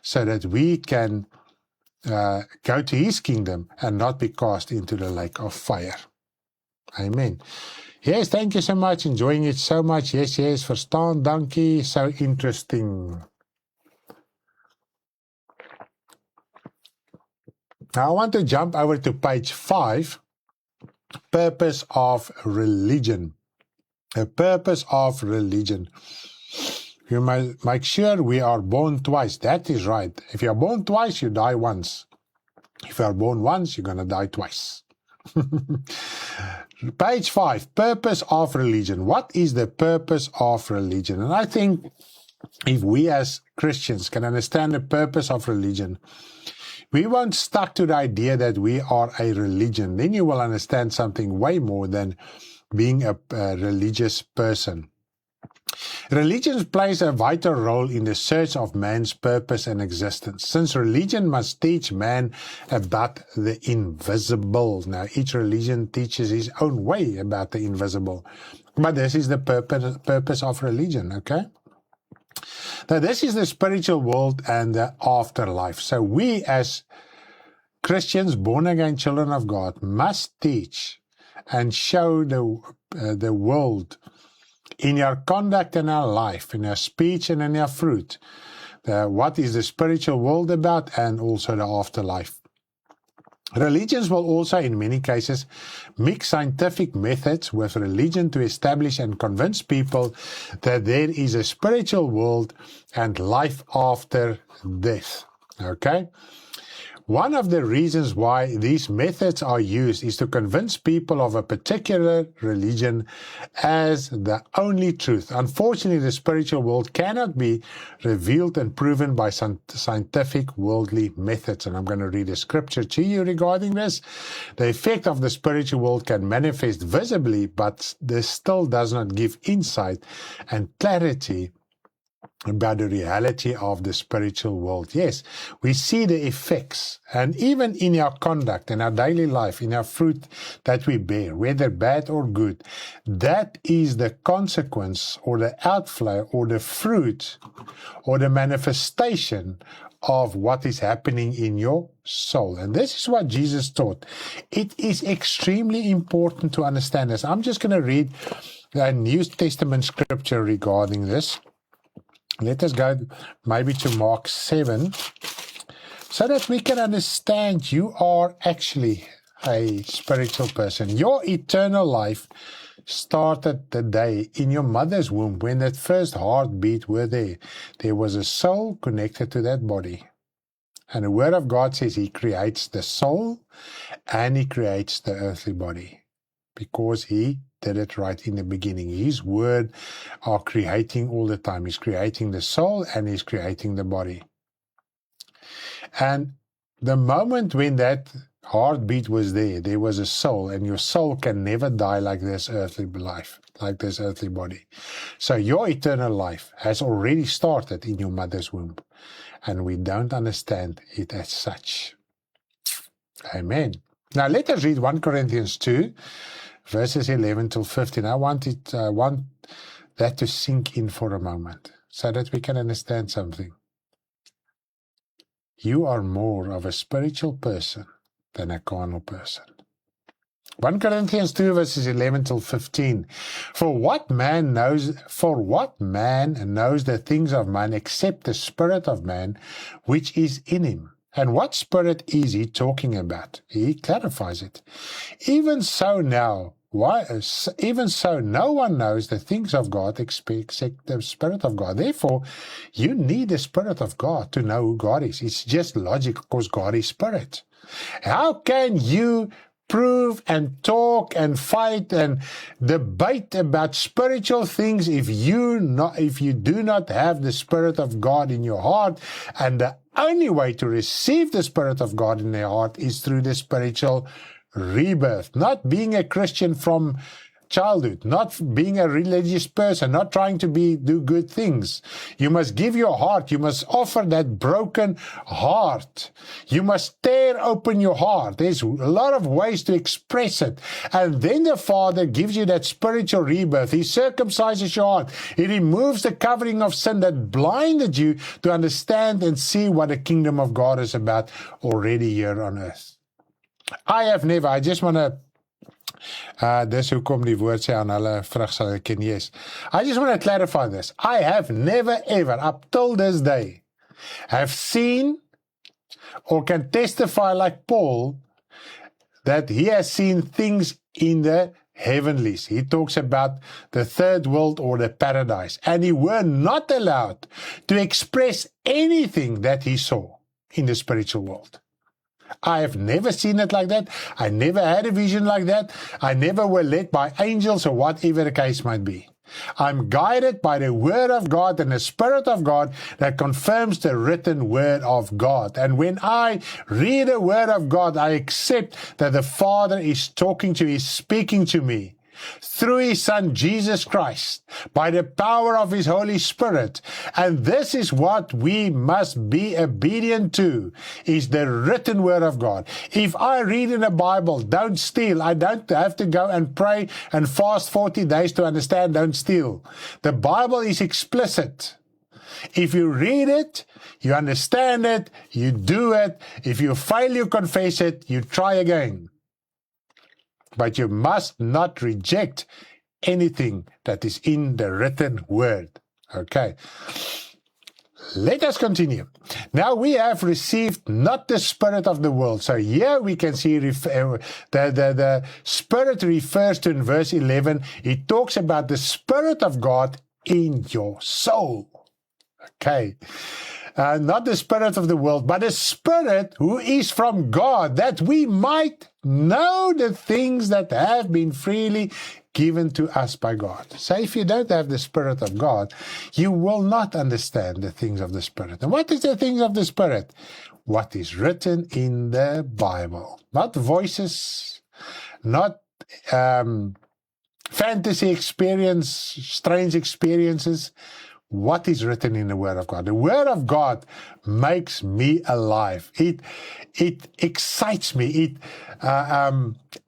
so that we can go to his kingdom and not be cast into the lake of fire. Amen. Yes, thank you so much. Enjoying it so much. Yes, verstaan, dankie. So interesting. Now I want to jump over to page 5. Purpose of religion. A purpose of religion. You must make sure we are born twice. That is right. If you are born twice, you die once. If you are born once, you're going to die twice. Page 5. Purpose of religion. What is the purpose of religion? And I think if we as Christians can understand the purpose of religion, we won't stuck to the idea that we are a religion. Then you will understand something way more than being a religious person. Religion plays a vital role in the search of man's purpose and existence, since religion must teach man about the invisible. Now, each religion teaches its own way about the invisible, but this is the purpose of religion, okay? Now, this is the spiritual world and the afterlife. So we as Christians, born-again children of God, must teach and show the world in our conduct and our life, in our speech and in our fruit, what is the spiritual world about and also the afterlife. Religions will also, in many cases, mix scientific methods with religion to establish and convince people that there is a spiritual world and life after death. Okay? One of the reasons why these methods are used is to convince people of a particular religion as the only truth. Unfortunately, the spiritual world cannot be revealed and proven by scientific worldly methods. And I'm going to read a scripture to you regarding this. The effect of the spiritual world can manifest visibly, but this still does not give insight and clarity about the reality of the spiritual world. Yes, we see the effects, and even in our conduct, in our daily life, in our fruit that we bear, whether bad or good, that is the consequence or the outflow or the fruit or the manifestation of what is happening in your soul. And this is what Jesus taught. It is extremely important to understand this. I'm just going to read a New Testament scripture regarding this. Let us go maybe to Mark 7, so that we can understand you are actually a spiritual person. Your eternal life started the day in your mother's womb when that first heartbeat were there. There was a soul connected to that body. And the Word of God says He creates the soul and He creates the earthly body, because He did it right in the beginning. His word are creating all the time. He's creating the soul and He's creating the body. And the moment when that heartbeat was there, there was a soul, and your soul can never die like this earthly life, like this earthly body. So your eternal life has already started in your mother's womb. and we don't understand it as such. Amen. Now let us read 1 Corinthians 2, verses 11 till 15. I want that to sink in for a moment so that we can understand something. You are more of a spiritual person than a carnal person. 1 Corinthians 2 verses 11 till 15. For what man knows the things of man except the spirit of man which is in him? And what spirit is he talking about? He clarifies it. Even so no one knows the things of God except the Spirit of God. Therefore, you need the Spirit of God to know who God is. It's just logic because God is Spirit. How can you prove and talk and fight and debate about spiritual things if you do not have the Spirit of God in your heart? And the only way to receive the Spirit of God in your heart is through the spiritual rebirth, not being a Christian from childhood, not being a religious person, not trying to do good things. You must give your heart. You must offer that broken heart. You must tear open your heart. There's a lot of ways to express it. And then the Father gives you that spiritual rebirth. He circumcises your heart. He removes the covering of sin that blinded you to understand and see what the kingdom of God is about already here on earth. I just want to dis hoekom die woord sê aan hulle vrug sal hulle ken, yes. I just want to clarify this. I have never ever, up till this day, have seen or can testify like Paul that he has seen things in the heavenlies. He talks about the third world or the paradise, and he were not allowed to express anything that he saw in the spiritual world. I have never seen it like that. I never had a vision like that. I never were led by angels or whatever the case might be. I'm guided by the Word of God and the Spirit of God that confirms the written Word of God. And when I read the Word of God, I accept that the Father is talking to me, is speaking to me through His Son, Jesus Christ, by the power of His Holy Spirit. And this is what we must be obedient to, is the written Word of God. If I read in the Bible, don't steal, I don't have to go and pray and fast 40 days to understand don't steal. The Bible is explicit. If you read it, you understand it, you do it. If you fail, you confess it, you try again. But you must not reject anything that is in the written Word. Okay. Let us continue. Now we have received not the spirit of the world. So here we can see the Spirit refers to in verse 11. It talks about the Spirit of God in your soul. Okay. Not the spirit of the world, but a Spirit who is from God, that we might know the things that have been freely given to us by God. So if you don't have the Spirit of God, you will not understand the things of the Spirit. And what is the things of the Spirit? What is written in the Bible. Not voices, not fantasy experience, strange experiences. What is written in the Word of God? The Word of God makes me alive. It excites me. It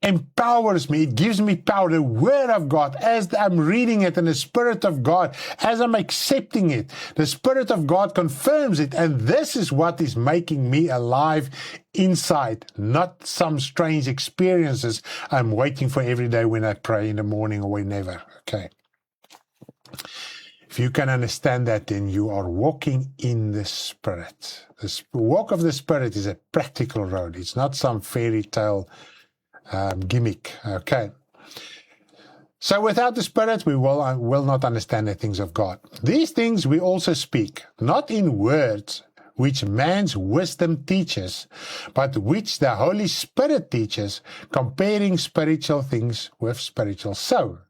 empowers me. It gives me power. The Word of God, as I'm reading it in the Spirit of God, as I'm accepting it, the Spirit of God confirms it. And this is what is making me alive inside, not some strange experiences I'm waiting for every day when I pray in the morning or whenever. Okay. If you can understand that, then you are walking in the Spirit. The walk of the Spirit is a practical road. It's not some fairy tale gimmick. Okay. So without the Spirit, we will not understand the things of God. These things we also speak, not in words which man's wisdom teaches, but which the Holy Spirit teaches, comparing spiritual things with spiritual. So,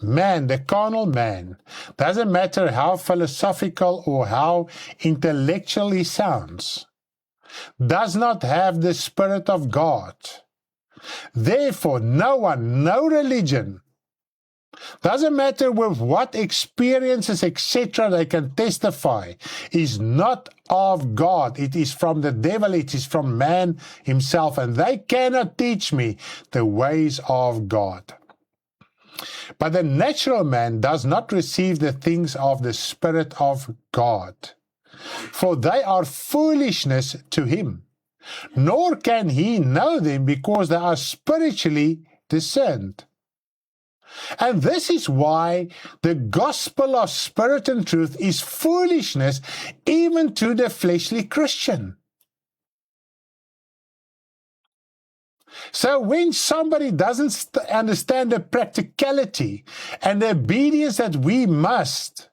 man, the carnal man, doesn't matter how philosophical or how intellectual he sounds, does not have the Spirit of God. Therefore, no one, no religion Doesn't matter with what experiences, etc., they can testify, is not of God. It is from the devil, it is from man himself, and they cannot teach me the ways of God. But the natural man does not receive the things of the Spirit of God, for they are foolishness to him, nor can he know them because they are spiritually discerned. And this is why the gospel of spirit and truth is foolishness even to the fleshly Christian. So when somebody doesn't understand the practicality and the obedience that we must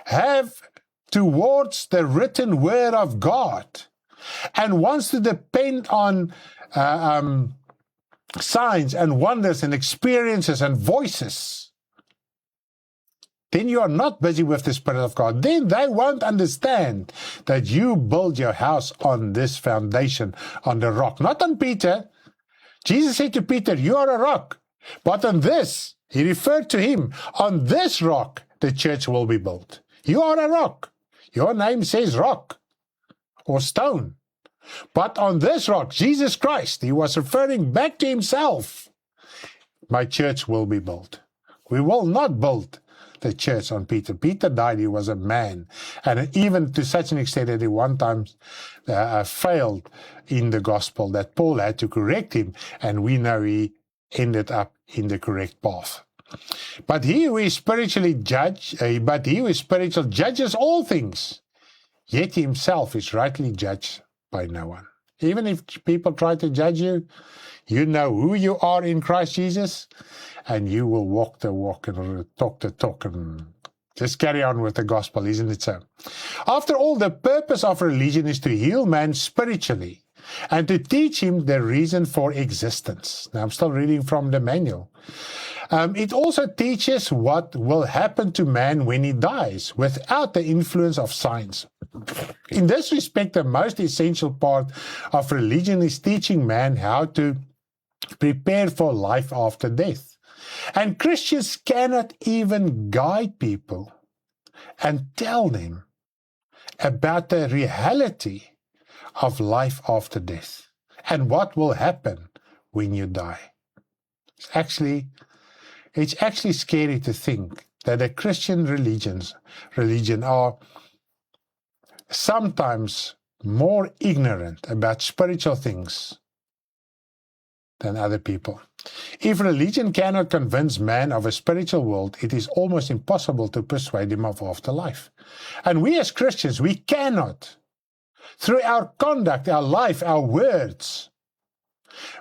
have towards the written word of God and wants to depend on signs and wonders and experiences and voices, then you are not busy with the Spirit of God. Then they won't understand that you build your house on this foundation, on the rock, not on Peter. Jesus said to Peter, you are a rock, but on this, he referred to him, on this rock the church will be built. You are a rock. Your name says rock or stone. But on this rock, Jesus Christ, he was referring back to himself, my church will be built. We will not build the church on Peter. Peter died, he was a man. And even to such an extent that he one time failed in the gospel, that Paul had to correct him, and we know he ended up in the correct path. But he who is spiritually spiritual judges all things, yet he himself is rightly judged by no one. Even if people try to judge you, you know who you are in Christ Jesus, and you will walk the walk and talk the talk and just carry on with the gospel, isn't it so? After all, the purpose of religion is to heal man spiritually and to teach him the reason for existence. Now, I'm still reading from the manual. It also teaches what will happen to man when he dies without the influence of science. In this respect, the most essential part of religion is teaching man how to prepare for life after death. And Christians cannot even guide people and tell them about the reality of life after death and what will happen when you die. It's actually scary to think that a Christian religion are sometimes more ignorant about spiritual things than other people. If religion cannot convince man of a spiritual world, it is almost impossible to persuade him of afterlife. And we as Christians, we cannot, through our conduct, our life, our words,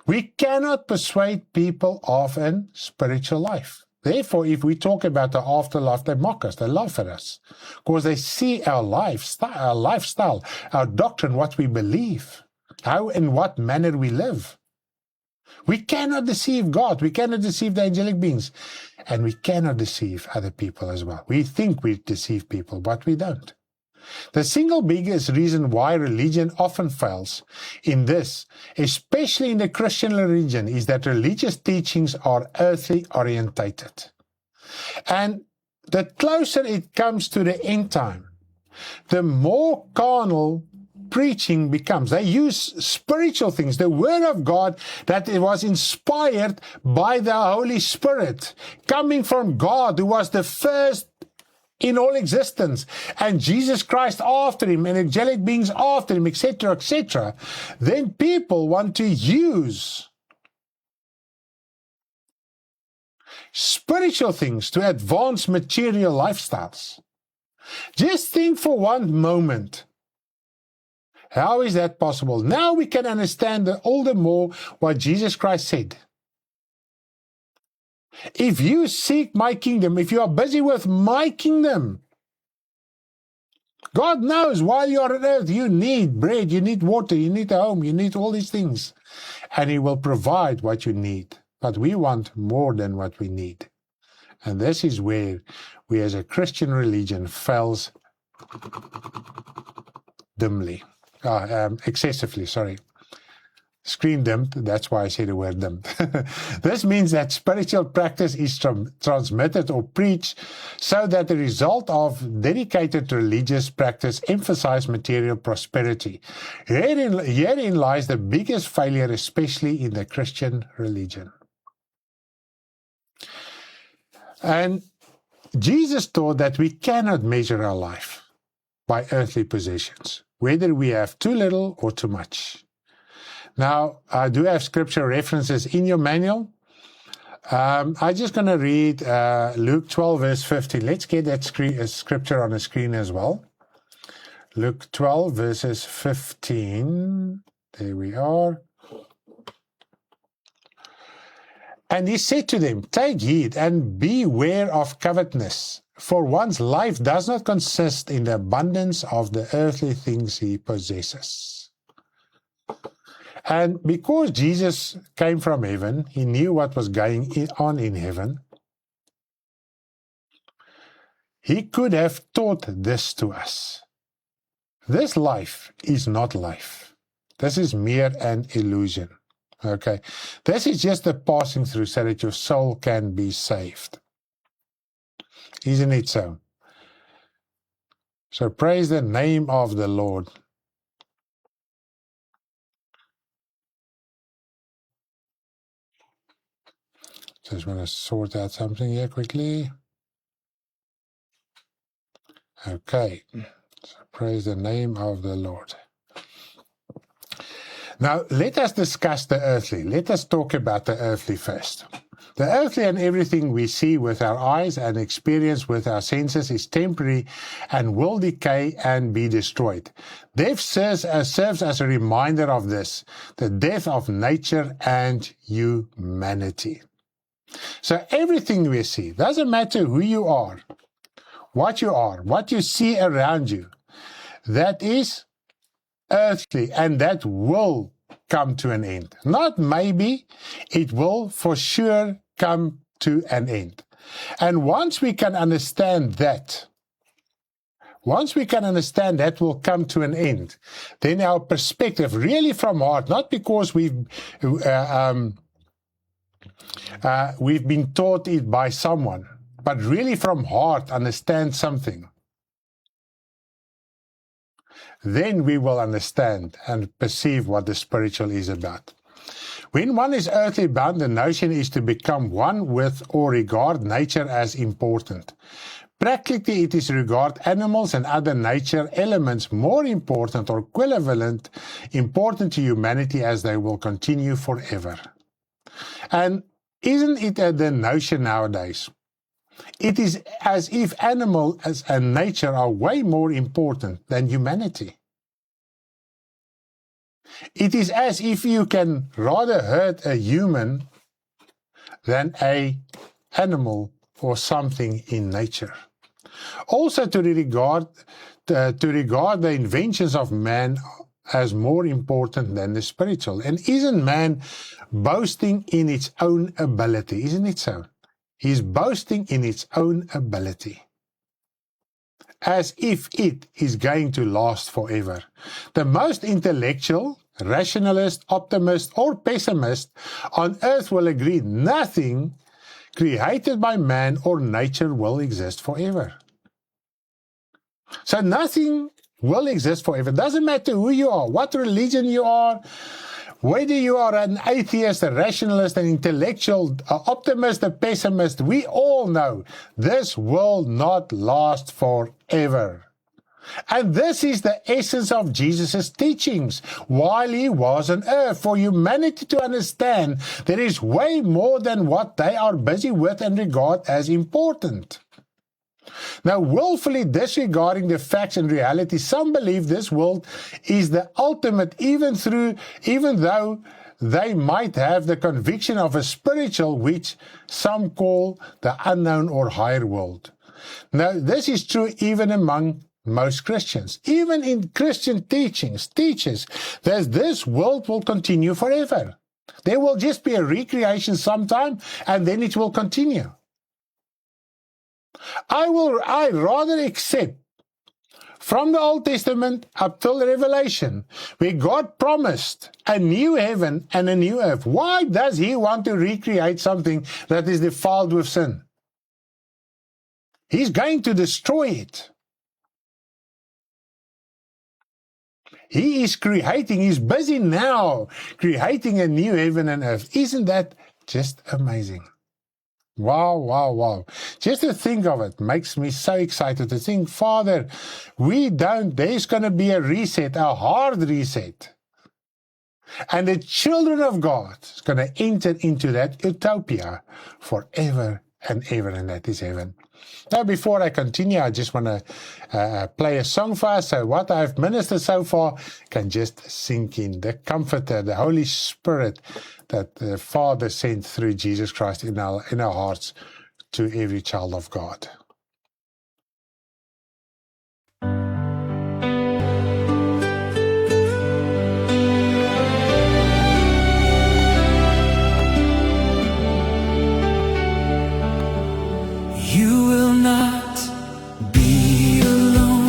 we cannot persuade people of a spiritual life. Therefore, if we talk about the afterlife, they mock us, they laugh at us, because they see our lifestyle, our doctrine, what we believe, how and what manner we live. We cannot deceive God, we cannot deceive the angelic beings, and we cannot deceive other people as well. We think we deceive people, but we don't. The single biggest reason why religion often fails in this, especially in the Christian religion, is that religious teachings are earthly orientated. And the closer it comes to the end time, the more carnal preaching becomes. They use spiritual things, the Word of God that it was inspired by the Holy Spirit, coming from God, who was the first in all existence, and Jesus Christ after him, and angelic beings after him, etc., etc. Then people want to use spiritual things to advance material lifestyles. Just think for one moment, how is that possible? Now we can understand all the more what Jesus Christ said. If you seek my kingdom, if you are busy with my kingdom, God knows while you are on earth, you need bread, you need water, you need a home, you need all these things. And he will provide what you need. But we want more than what we need. And this is where we as a Christian religion fails excessively. Screen dimmed, that's why I say the word dimmed. This means that spiritual practice is transmitted or preached so that the result of dedicated religious practice emphasizes material prosperity. Herein lies the biggest failure, especially in the Christian religion. And Jesus taught that we cannot measure our life by earthly possessions, whether we have too little or too much. Now, I do have scripture references in your manual. I'm just going to read Luke 12, verse 15. Let's get that scripture on the screen as well. Luke 12, verses 15. There we are. And he said to them, "Take heed and beware of covetousness, for one's life does not consist in the abundance of the earthly things he possesses." And because Jesus came from heaven, he knew what was going on in heaven. He could have taught this to us. This life is not life. This is mere an illusion. Okay, this is just a passing through so that your soul can be saved. Isn't it so? So praise the name of the Lord. Just want to sort out something here quickly. Okay, so praise the name of the Lord. Now, let us discuss the earthly. Let us talk about the earthly first. The earthly and everything we see with our eyes and experience with our senses is temporary and will decay and be destroyed. Death serves as a reminder of this, the death of nature and humanity. So everything we see, doesn't matter who you are, what you see around you, that is earthly, and that will come to an end. Not maybe, it will for sure come to an end. And once we can understand that will come to an end, then our perspective, really from heart, not because we've been taught it by someone, but really from heart understand something, then we will understand and perceive what the spiritual is about. When one is earthly bound, the notion is to become one with or regard nature as important. Practically, it is regard animals and other nature elements more important or equivalent important to humanity as they will continue forever. And isn't it the notion nowadays? It is as if animals and nature are way more important than humanity. It is as if you can rather hurt a human than an animal or something in nature. Also to regard the inventions of man as more important than the spiritual. And isn't man boasting in its own ability? Isn't it so? He's boasting in its own ability, as if it is going to last forever. The most intellectual, rationalist, optimist, or pessimist on earth will agree nothing created by man or nature will exist forever. So nothing will exist forever. Doesn't matter who you are, what religion you are, whether you are an atheist, a rationalist, an intellectual, an optimist, a pessimist, we all know this will not last forever. And this is the essence of Jesus' teachings while he was on earth. For humanity to understand, there is way more than what they are busy with and regard as important. Now, willfully disregarding the facts and reality, some believe this world is the ultimate, even though they might have the conviction of a spiritual, which some call the unknown or higher world. Now, this is true even among most Christians. Even in Christian teachings, teaches that this world will continue forever. There will just be a recreation sometime, and then it will continue. I rather accept from the Old Testament up till the Revelation, where God promised a new heaven and a new earth. Why does he want to recreate something that is defiled with sin? He's going to destroy it. He is creating, he's busy now creating a new heaven and earth. Isn't that just amazing? Wow, wow, wow. Just to think of it makes me so excited to think, Father, there's going to be a reset, a hard reset. And the children of God is going to enter into that utopia forever and ever, and that is heaven. Now, before I continue, I just want to play a song for us. So what I've ministered so far can just sink in. The Comforter, the Holy Spirit that the Father sent through Jesus Christ in our hearts to every child of God. You will not be alone.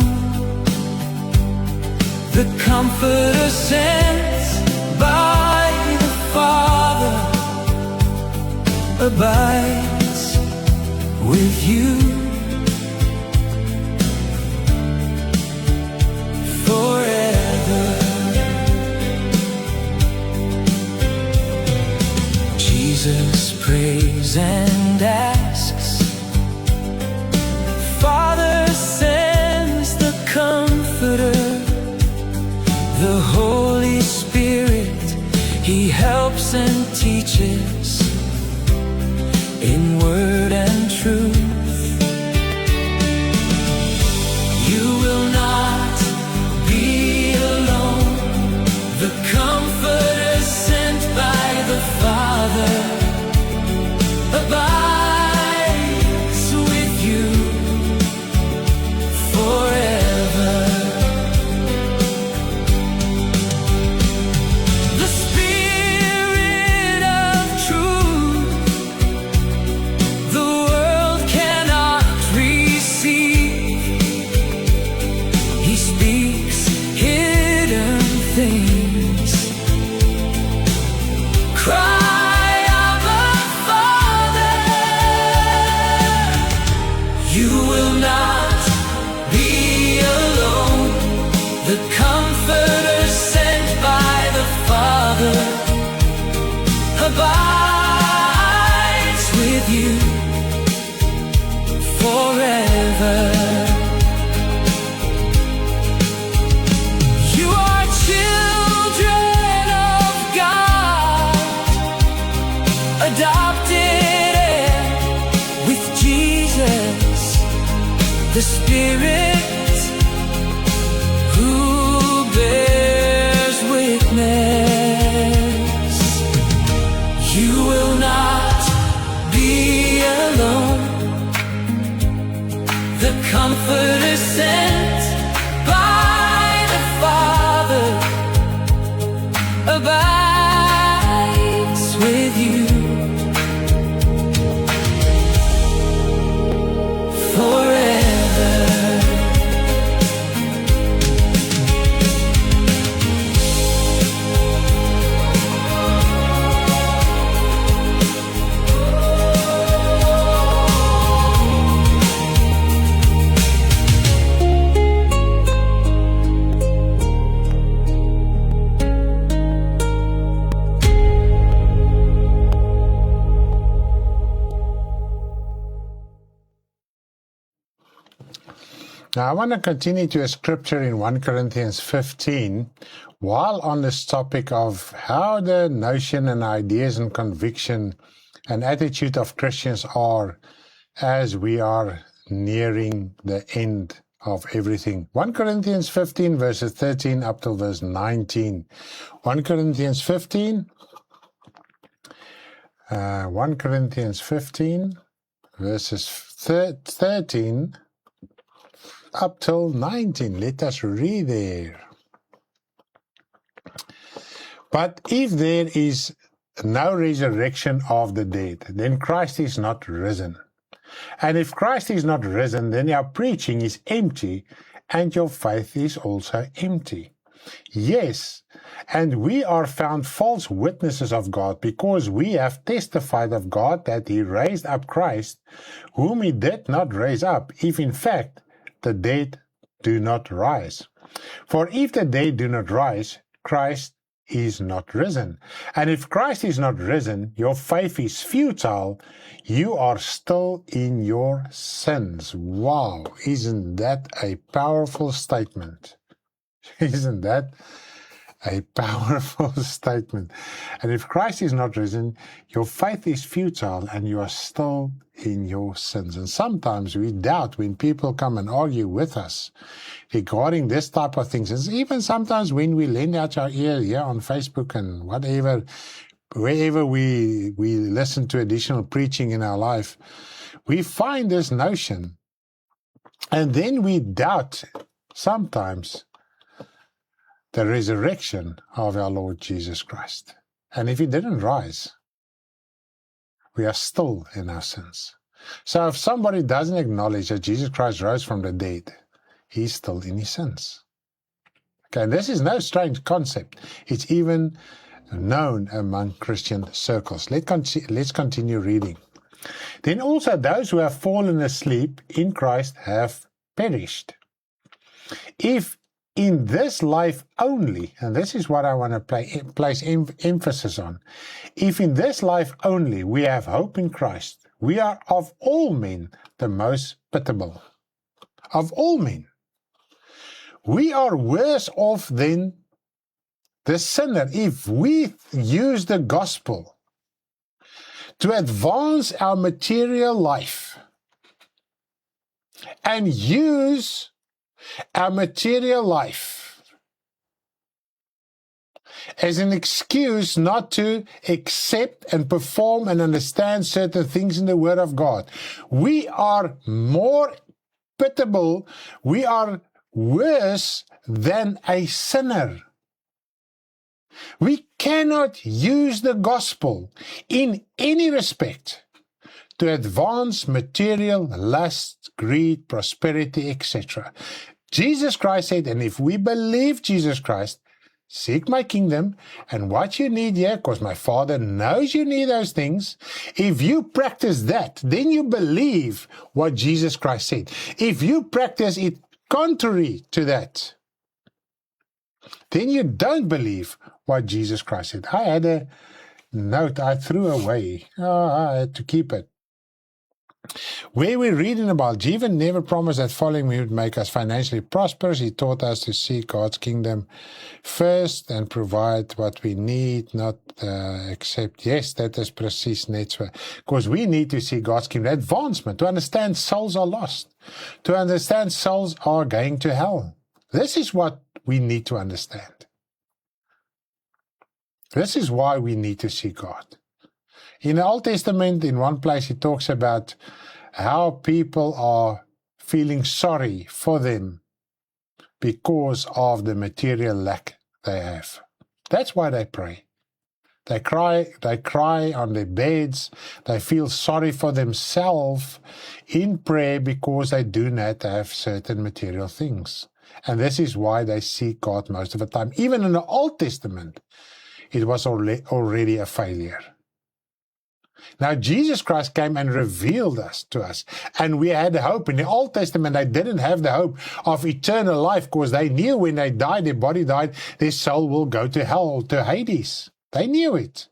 The Comforter sent by the Father abides with you forever. Jesus prays and asks, Father sends the Comforter, the Holy Spirit. He helps and teaches in word and truth. You will not be alone. The Comforter sent by the Father abides with you forever. The Spirit of truth the world cannot receive. He speaks hidden things. Cry, Abba, Father. You will not be alone. The Comforter sent by the Father abides with you forever. You are children of God, adopted heir with Jesus, the Spirit who bears witness. You will not be alone. The Comforter sent by the Father abides with you forever. Now, I want to continue to a scripture in 1 Corinthians 15, while on this topic of how the notion and ideas and conviction and attitude of Christians are as we are nearing the end of everything. 1 Corinthians 15, verses 13 up till verse 19. 1 Corinthians 15, 1 Corinthians 15, verses 13 up till 19. Let us read there. But if there is no resurrection of the dead, then Christ is not risen. And if Christ is not risen, then our preaching is empty, and your faith is also empty. Yes, and we are found false witnesses of God, because we have testified of God that he raised up Christ, whom he did not raise up, if in fact the dead do not rise. For if the dead do not rise, Christ is not risen. And if Christ is not risen, your faith is futile. You are still in your sins. Wow, isn't that a powerful statement? Isn't that a powerful statement? And if Christ is not risen, your faith is futile and you are still in your sins. And sometimes we doubt when people come and argue with us regarding this type of things. And even sometimes when we lend out our ear here on Facebook and whatever, wherever we listen to additional preaching in our life, we find this notion. And then we doubt sometimes the resurrection of our Lord Jesus Christ. And if he didn't rise, we are still in our sins. So if somebody doesn't acknowledge that Jesus Christ rose from the dead, he's still in his sins. Okay, and this is no strange concept. It's even known among Christian circles. Let's continue reading. Then also those who have fallen asleep in Christ have perished. If in this life only, and this is what I want to place emphasis on, if in this life only we have hope in Christ, we are of all men the most pitiable. Of all men. We are worse off than the sinner if we use the gospel to advance our material life and use our material life as an excuse not to accept and perform and understand certain things in the Word of God. We are more pitiable, we are worse than a sinner. We cannot use the gospel in any respect to advance material, lust, greed, prosperity, etc. Jesus Christ said, and if we believe Jesus Christ, seek my kingdom, and what you need here, because my Father knows you need those things, if you practice that, then you believe what Jesus Christ said. If you practice it contrary to that, then you don't believe what Jesus Christ said. I had a note I threw away. I had to keep it. Where we're reading about, Jesus never promised that following me would make us financially prosperous. He taught us to seek God's kingdom first and provide what we need, not accept. Yes, that is precies net so. Because we need to see God's kingdom advancement, to understand souls are lost, to understand souls are going to hell. This is what we need to understand. This is why we need to see God. In the Old Testament, in one place, it talks about how people are feeling sorry for them because of the material lack they have. That's why they pray. They cry on their beds. They feel sorry for themselves in prayer because they do not have certain material things. And this is why they seek God most of the time. Even in the Old Testament, it was already a failure. Now, Jesus Christ came and revealed us to us, and we had hope. In the Old Testament, they didn't have the hope of eternal life because they knew when they died, their body died, their soul will go to hell, to Hades. They knew it.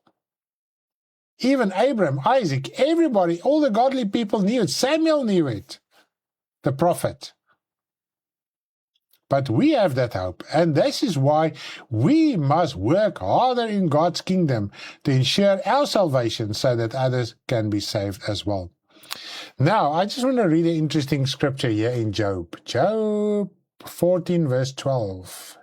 Even Abraham, Isaac, everybody, all the godly people knew it. Samuel knew it, the prophet. But we have that hope, and this is why we must work harder in God's kingdom to ensure our salvation so that others can be saved as well. Now, I just want to read an interesting scripture here in Job. Job 14 verse 12.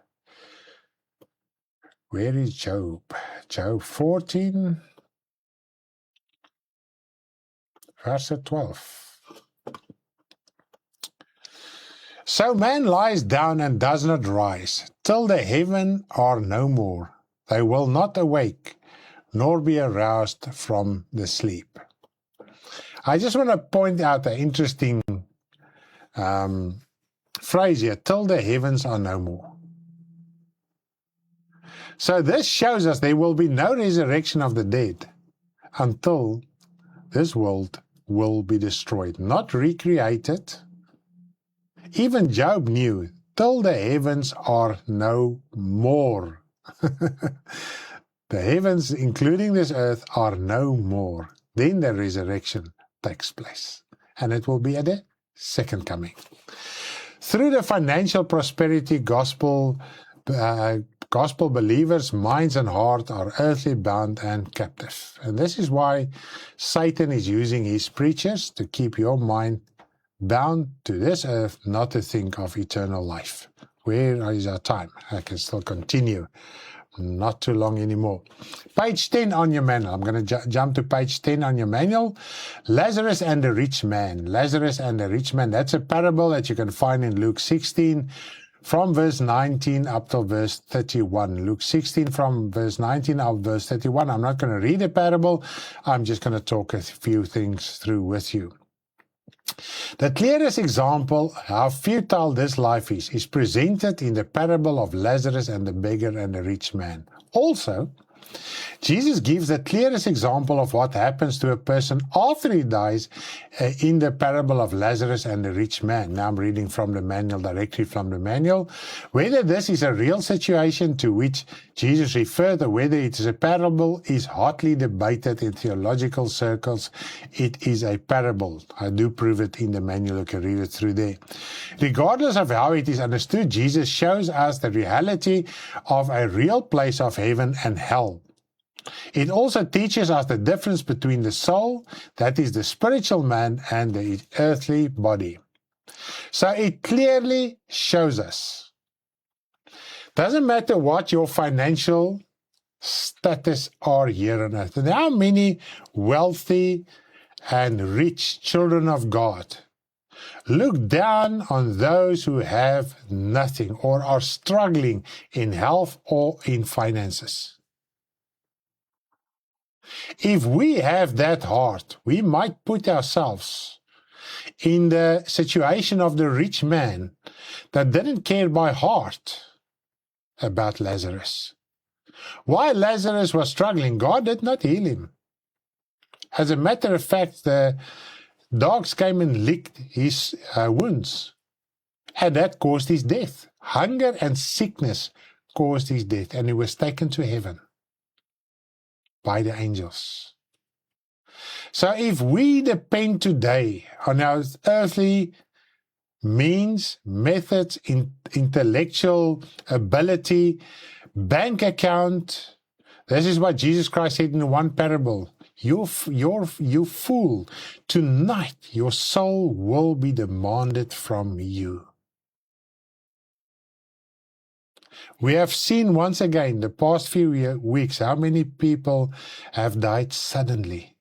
Where is Job? Job 14 verse 12. So man lies down and does not rise, till the heaven are no more. They will not awake, nor be aroused from the sleep. I just want to point out an interesting phrase here, till the heavens are no more. So this shows us there will be no resurrection of the dead until this world will be destroyed, not recreated. Even Job knew, till the heavens are no more. The heavens, including this earth, are no more. Then the resurrection takes place. And it will be at the second coming. Through the financial prosperity gospel, gospel believers' minds and heart are earthly bound and captive. And this is why Satan is using his preachers to keep your mind bound to this earth, not to think of eternal life. Where is our time? I can still continue. Not too long anymore. Page 10 on your manual. I'm going to jump to page 10 on your manual. Lazarus and the rich man. Lazarus and the rich man. That's a parable that you can find in Luke 16 from verse 19 up till verse 31. Luke 16 from verse 19 up verse 31. I'm not going to read the parable. I'm just going to talk a few things through with you. The clearest example how futile this life is presented in the parable of Lazarus and the beggar and the rich man. Also, Jesus gives the clearest example of what happens to a person after he dies in the parable of Lazarus and the rich man. Now I'm reading from the manual, directly from the manual. Whether this is a real situation to which Jesus referred or whether it is a parable is hotly debated in theological circles. It is a parable. I do prove it in the manual. You can read it through there. Regardless of how it is understood, Jesus shows us the reality of a real place of heaven and hell. It also teaches us the difference between the soul, that is the spiritual man, and the earthly body. So it clearly shows us. Doesn't matter what your financial status are here on earth. There are many wealthy and rich children of God. Look down on those who have nothing or are struggling in health or in finances. If we have that heart, we might put ourselves in the situation of the rich man that didn't care by heart about Lazarus. While Lazarus was struggling, God did not heal him. As a matter of fact, the dogs came and licked his wounds, and that caused his death. Hunger and sickness caused his death, and he was taken to heaven by the angels. So if we depend today on our earthly means, methods, intellectual ability, bank account, this is what Jesus Christ said in one parable. You fool, tonight your soul will be demanded from you. We have seen once again the past few weeks how many people have died suddenly.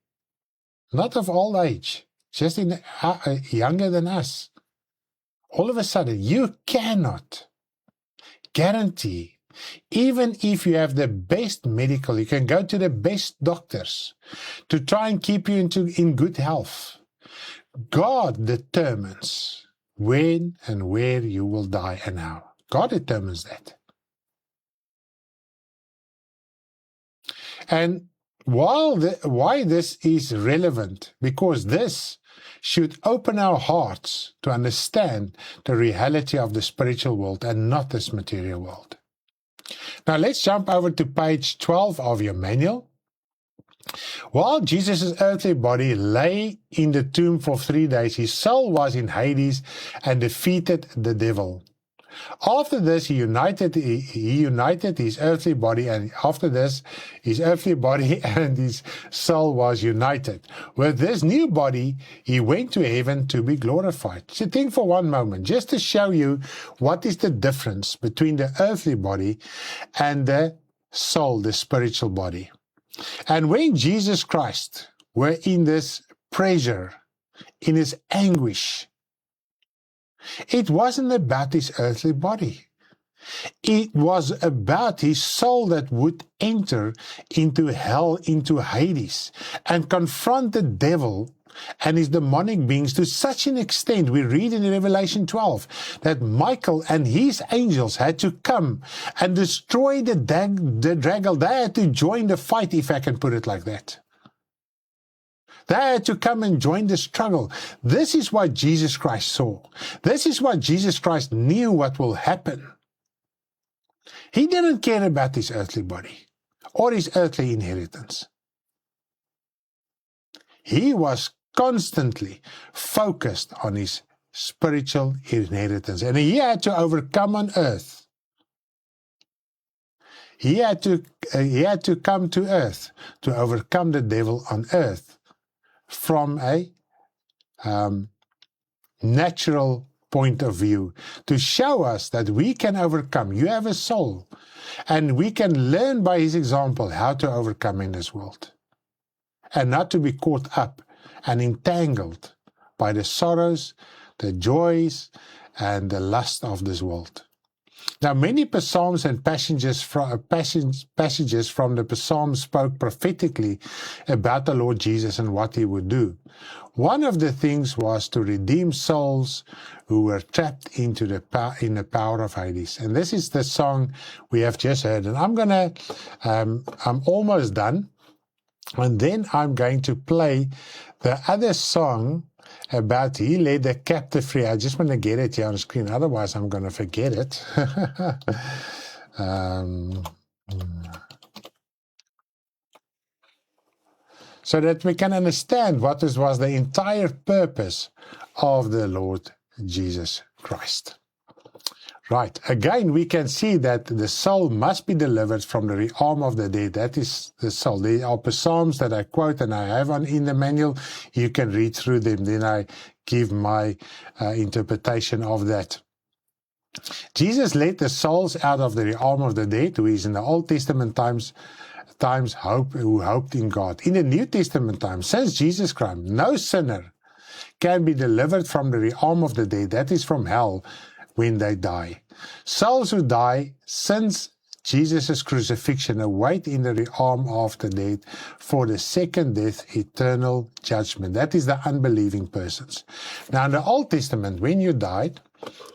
Not of old age, just younger than us. All of a sudden, you cannot guarantee, even if you have the best medical, you can go to the best doctors to try and keep you in good health. God determines when and where you will die and how. God determines that. And why this is relevant? Because this should open our hearts to understand the reality of the spiritual world and not this material world. Now let's jump over to page 12 of your manual. While Jesus' earthly body lay in the tomb for 3 days, his soul was in Hades and defeated the devil. After this, he united his earthly body, and after this, his earthly body and his soul was united. With this new body, he went to heaven to be glorified. So think for one moment, just to show you what is the difference between the earthly body and the soul, the spiritual body. And when Jesus Christ were in this pressure, in his anguish, it wasn't about his earthly body. It was about his soul that would enter into hell, into Hades, and confront the devil and his demonic beings to such an extent, we read in Revelation 12, that Michael and his angels had to come and destroy the dragon. They had to join the fight, if I can put it like that. They had to come and join the struggle. This is what Jesus Christ saw. This is what Jesus Christ knew what will happen. He didn't care about his earthly body or his earthly inheritance. He was constantly focused on his spiritual inheritance, and he had to overcome on earth. He had to come to earth to overcome the devil on earth from a natural point of view, to show us that we can overcome. You have a soul, and we can learn by his example how to overcome in this world, and not to be caught up and entangled by the sorrows, the joys, and the lust of this world. Now, many psalms and passages from the psalms spoke prophetically about the Lord Jesus and what he would do. One of the things was to redeem souls who were trapped in the power of Hades. And this is the song we have just heard. And I'm almost done. And then I'm going to play the other song about he led the captive free. I just want to get it here on the screen, otherwise I'm going to forget it. So that we can understand what was the entire purpose of the Lord Jesus Christ. Right. Again, we can see that the soul must be delivered from the realm of the dead. That is the soul. There are psalms that I quote and I have in the manual. You can read through them. Then I give my interpretation of that. Jesus led the souls out of the realm of the dead, who is in the Old Testament times who hoped in God. In the New Testament times, since Jesus Christ, no sinner can be delivered from the realm of the dead, that is from hell, when they die. Souls who die since Jesus' crucifixion await in the realm of the dead for the second death, eternal judgment. That is the unbelieving persons. Now, in the Old Testament, when you died,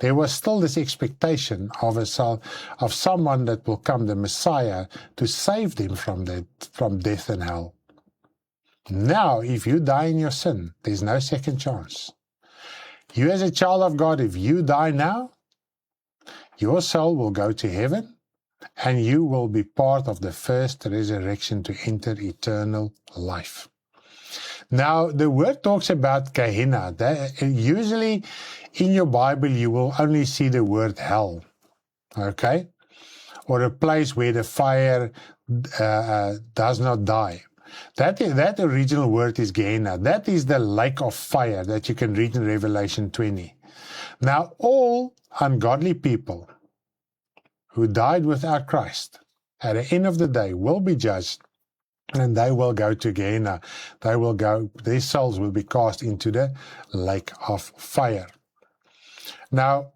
there was still this expectation of someone that will come, the Messiah, to save them from death and hell. Now, if you die in your sin, there's no second chance. You as a child of God, if you die now, your soul will go to heaven, and you will be part of the first resurrection to enter eternal life. Now, the word talks about Gehenna. Usually in your Bible, you will only see the word hell, okay? Or a place where the fire does not die. That original word is Gehenna. That is the lake of fire that you can read in Revelation 20. Now, all ungodly people who died without Christ at the end of the day will be judged, and they will go to Gehenna. Their souls will be cast into the lake of fire. Now,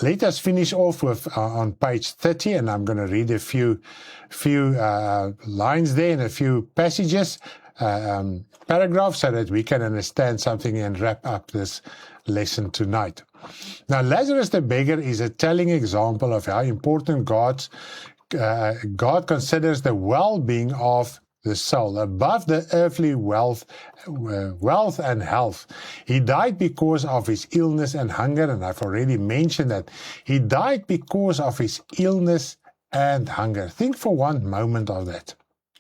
let us finish off with on page 30, and I'm going to read a few lines there and a few passages, paragraphs, so that we can understand something and wrap up this lesson tonight. Now, Lazarus the beggar is a telling example of how important God considers the well-being of the soul above the earthly wealth and health. He died because of his illness and hunger, and I've already mentioned that. He died because of his illness and hunger. Think for one moment of that.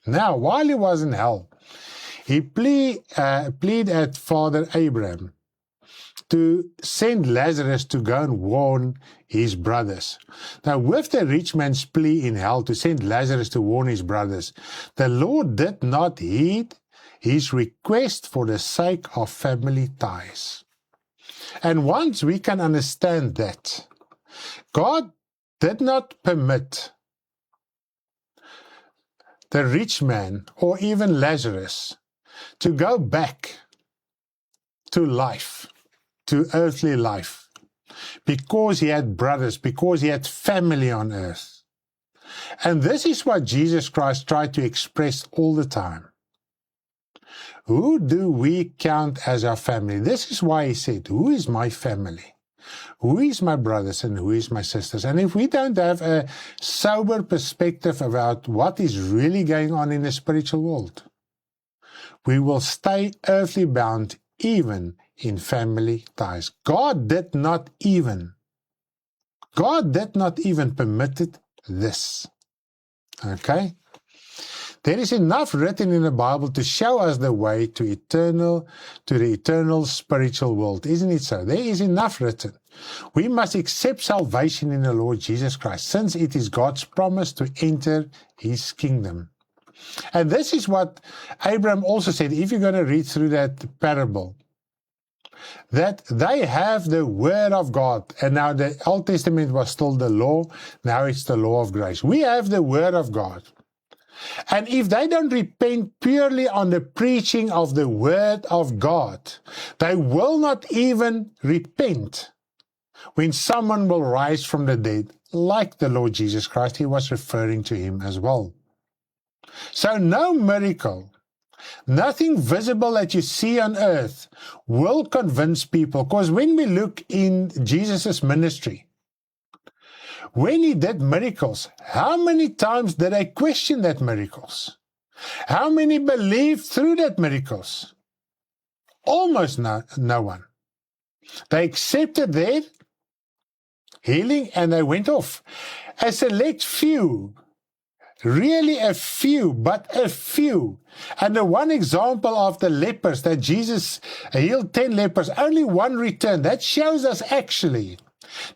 Now, while he was in hell, he pleaded at Father Abraham to send Lazarus to go and warn his brothers. Now, with the rich man's plea in hell to send Lazarus to warn his brothers, the Lord did not heed his request for the sake of family ties. And once we can understand that, God did not permit the rich man or even Lazarus to go back to life, to earthly life, because he had brothers, because he had family on earth. And this is what Jesus Christ tried to express all the time. who do we count as our family? This is why he said, who is my family? Who is my brothers and who is my sisters? And if we don't have a sober perspective about what is really going on in the spiritual world, we will stay earthly bound even in family ties. God did not even permitted this. Okay? There is enough written in the Bible to show us the way to the eternal spiritual world. Isn't it so? There is enough written. We must accept salvation in the Lord Jesus Christ, since it is God's promise to enter his kingdom. And this is what Abraham also said, if you're going to read through that parable, that they have the word of God. And now the Old Testament was still the law. Now it's the law of grace. We have the word of God. And if they don't repent purely on the preaching of the word of God, they will not even repent when someone will rise from the dead, like the Lord Jesus Christ. He was referring to him as well. So no miracle, nothing visible that you see on earth will convince people. Because when we look in Jesus' ministry, when he did miracles, how many times did they question that miracles? How many believed through that miracles? Almost no one. They accepted their healing and they went off. A select few, really a few, but a few. And the one example of the lepers that Jesus healed 10 lepers, only one returned. That shows us actually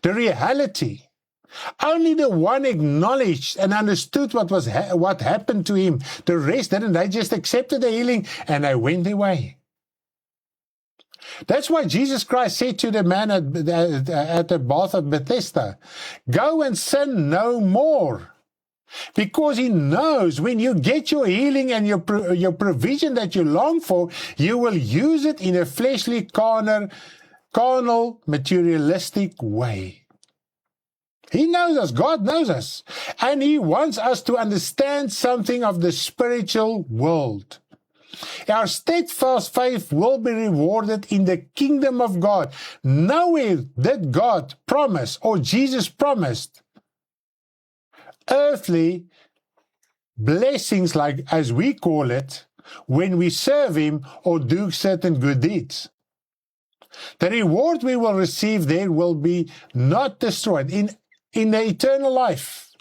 the reality. Only the one acknowledged and understood what happened to him. The rest didn't. They just accepted the healing and they went their way. That's why Jesus Christ said to the man at the bath of Bethesda, go and sin no more. Because he knows when you get your healing and your provision that you long for, you will use it in a fleshly, carnal, materialistic way. He knows us. God knows us. And he wants us to understand something of the spiritual world. Our steadfast faith will be rewarded in the kingdom of God. Nowhere did God promise, or Jesus promised, earthly blessings, like as we call it, when we serve him or do certain good deeds. The reward we will receive there will be not destroyed. In the eternal life,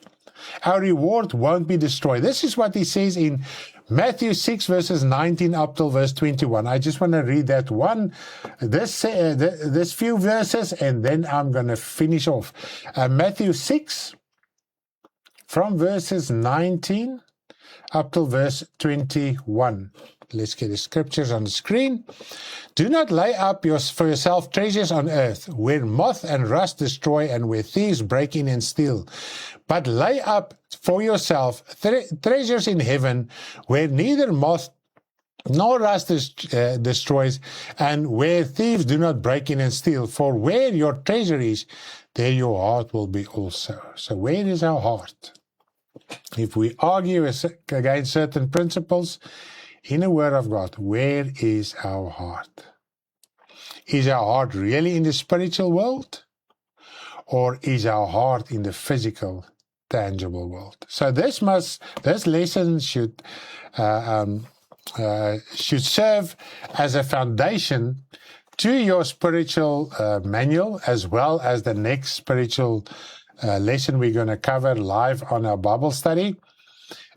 our reward won't be destroyed. This is what he says in Matthew 6 verses 19 up till verse 21. I just want to read that this few verses, and then I'm going to finish off. Matthew 6 from verses 19 up till verse 21. Let's get the scriptures on the screen. Do not lay up for yourself treasures on earth, where moth and rust destroy and where thieves break in and steal. But lay up for yourself treasures in heaven, where neither moth nor rust destroys, and where thieves do not break in and steal. For where your treasure is, there your heart will be also. So where is our heart? If we argue against certain principles in the Word of God, where is our heart? Is our heart really in the spiritual world? Or is our heart in the physical, tangible world? So this lesson should serve as a foundation to your spiritual manual, as well as the next spiritual lesson we're going to cover live on our Bible study.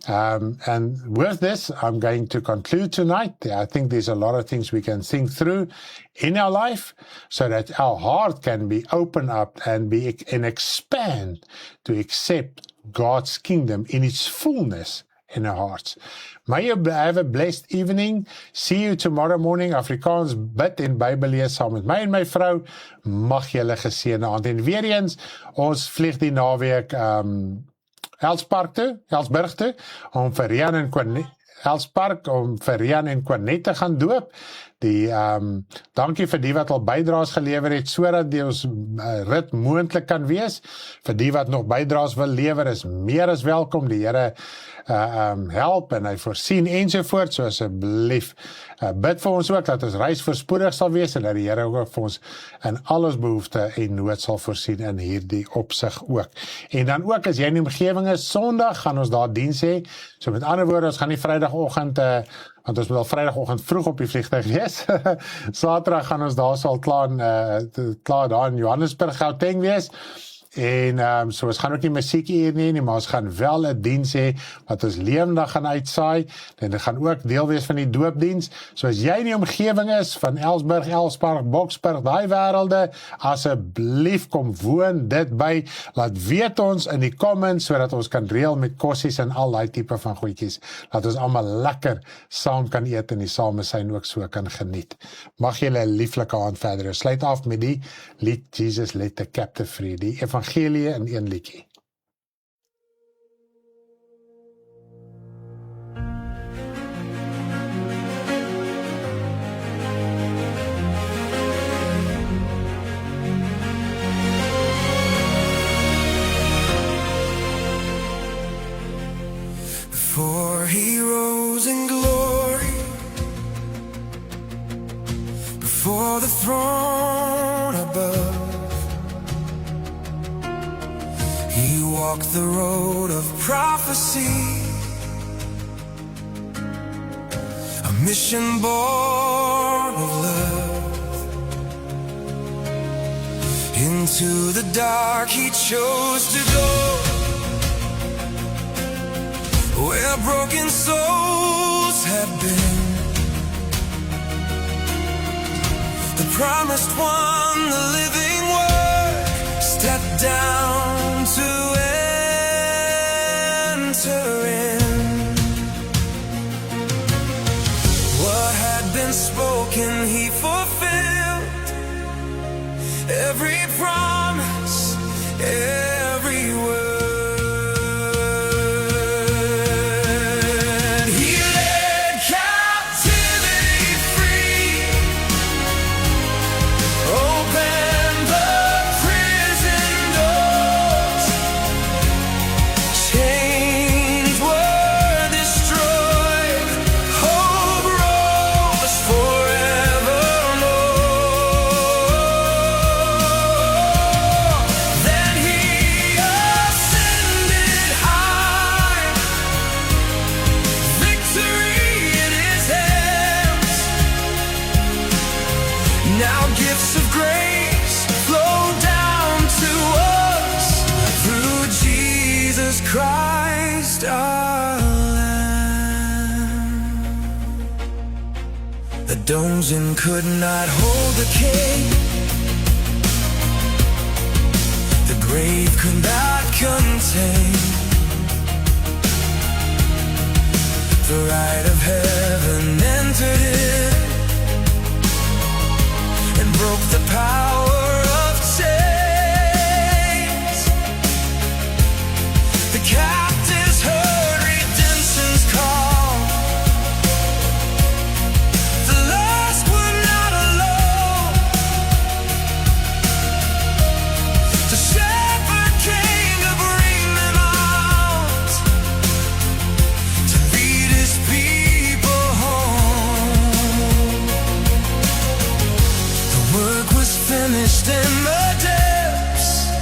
And with this, I'm going to conclude tonight. I think there's a lot of things we can think through in our life so that our heart can be opened up and expand to accept God's kingdom in its fullness in our hearts. May you have a blessed evening. See you tomorrow morning. Afrikaans bid en Bybel lees saam met my en my vrou. Mag julle geseënde aand. En weer eens, ons vlieg die naweek Elsburg toe, om vir Rian en Quannette te gaan doop. Dankie vir die wat al bydraes gelewer het, sodat die ons rit moontlik kan wees. Vir die wat nog bydraes wil lewer, is meer as welkom. Die Here help en hy voorsien ensovoort, so asseblief bid vir ons ook, dat ons reis voorspoedig sal wees, en dat die Here ook vir ons in al ons behoefte en nood sal voorsien in hierdie opsig ook. En dan ook, as jy in die omgewing is, Sondag gaan ons daar diens hê, so met ander woorde, ons gaan nie Vrydagoggend, want ons moet al Vrydagoggend vroeg op die vliegtuig wees, Saterdag gaan ons daar sal klaar daar in Johannesburg, Gauteng wees, en so ons gaan ook nie musiek hier nie, maar ons gaan wel 'n diens hê wat ons lewendig gaan uitsaai, en dit gaan ook deel wees van die doopdiens. So as jy in die omgewing is van Elsburg, Elspark, Boksburg, daai wêrelde, asseblief kom woon dit by, laat weet ons in die comments, sodat ons kan reël met kossies en al daai tipe van goedjies, laat ons almal lekker saam kan eet en die samesyn ook so kan geniet. Mag julle 'n lieflike aand verder. Ons sluit af met die lied Jesus Let the Captive Free, die evangelie in een liedjie. Before he rose in glory, before the throne above, he walked the road of prophecy, a mission born of love. Into the dark he chose to go, where broken souls have been. The promised one, the living word, stepped down to enter in. What had been spoken he fulfilled, every promise, every word. Now gifts of grace flow down to us through Jesus Christ our Lamb. The donjon could not hold the King, the grave could not contain the light of heaven entered in, broke the power of chains. The captives heard redemption's call. The lost were not alone. The shepherd came to bring them out, to lead his people home. Work was finished in the depths.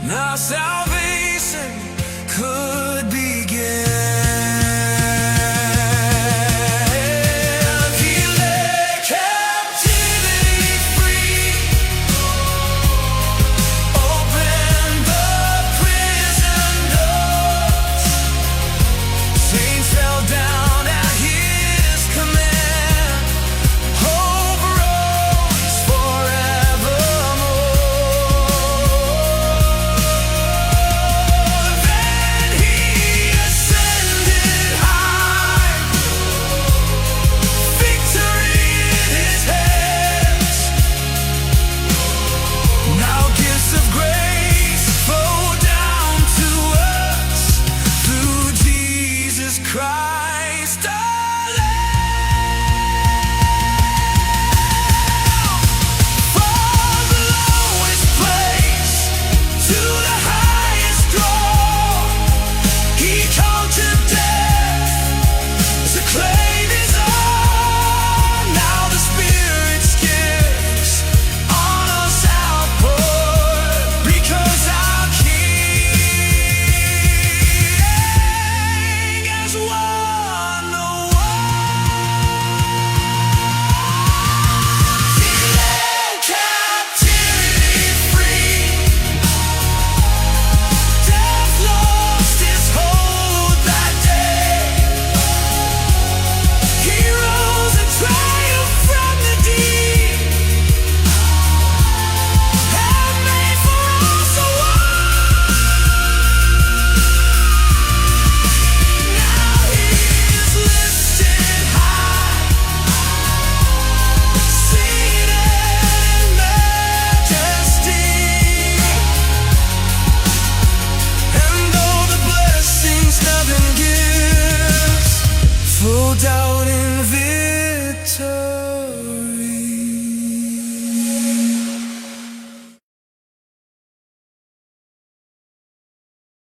Now salvation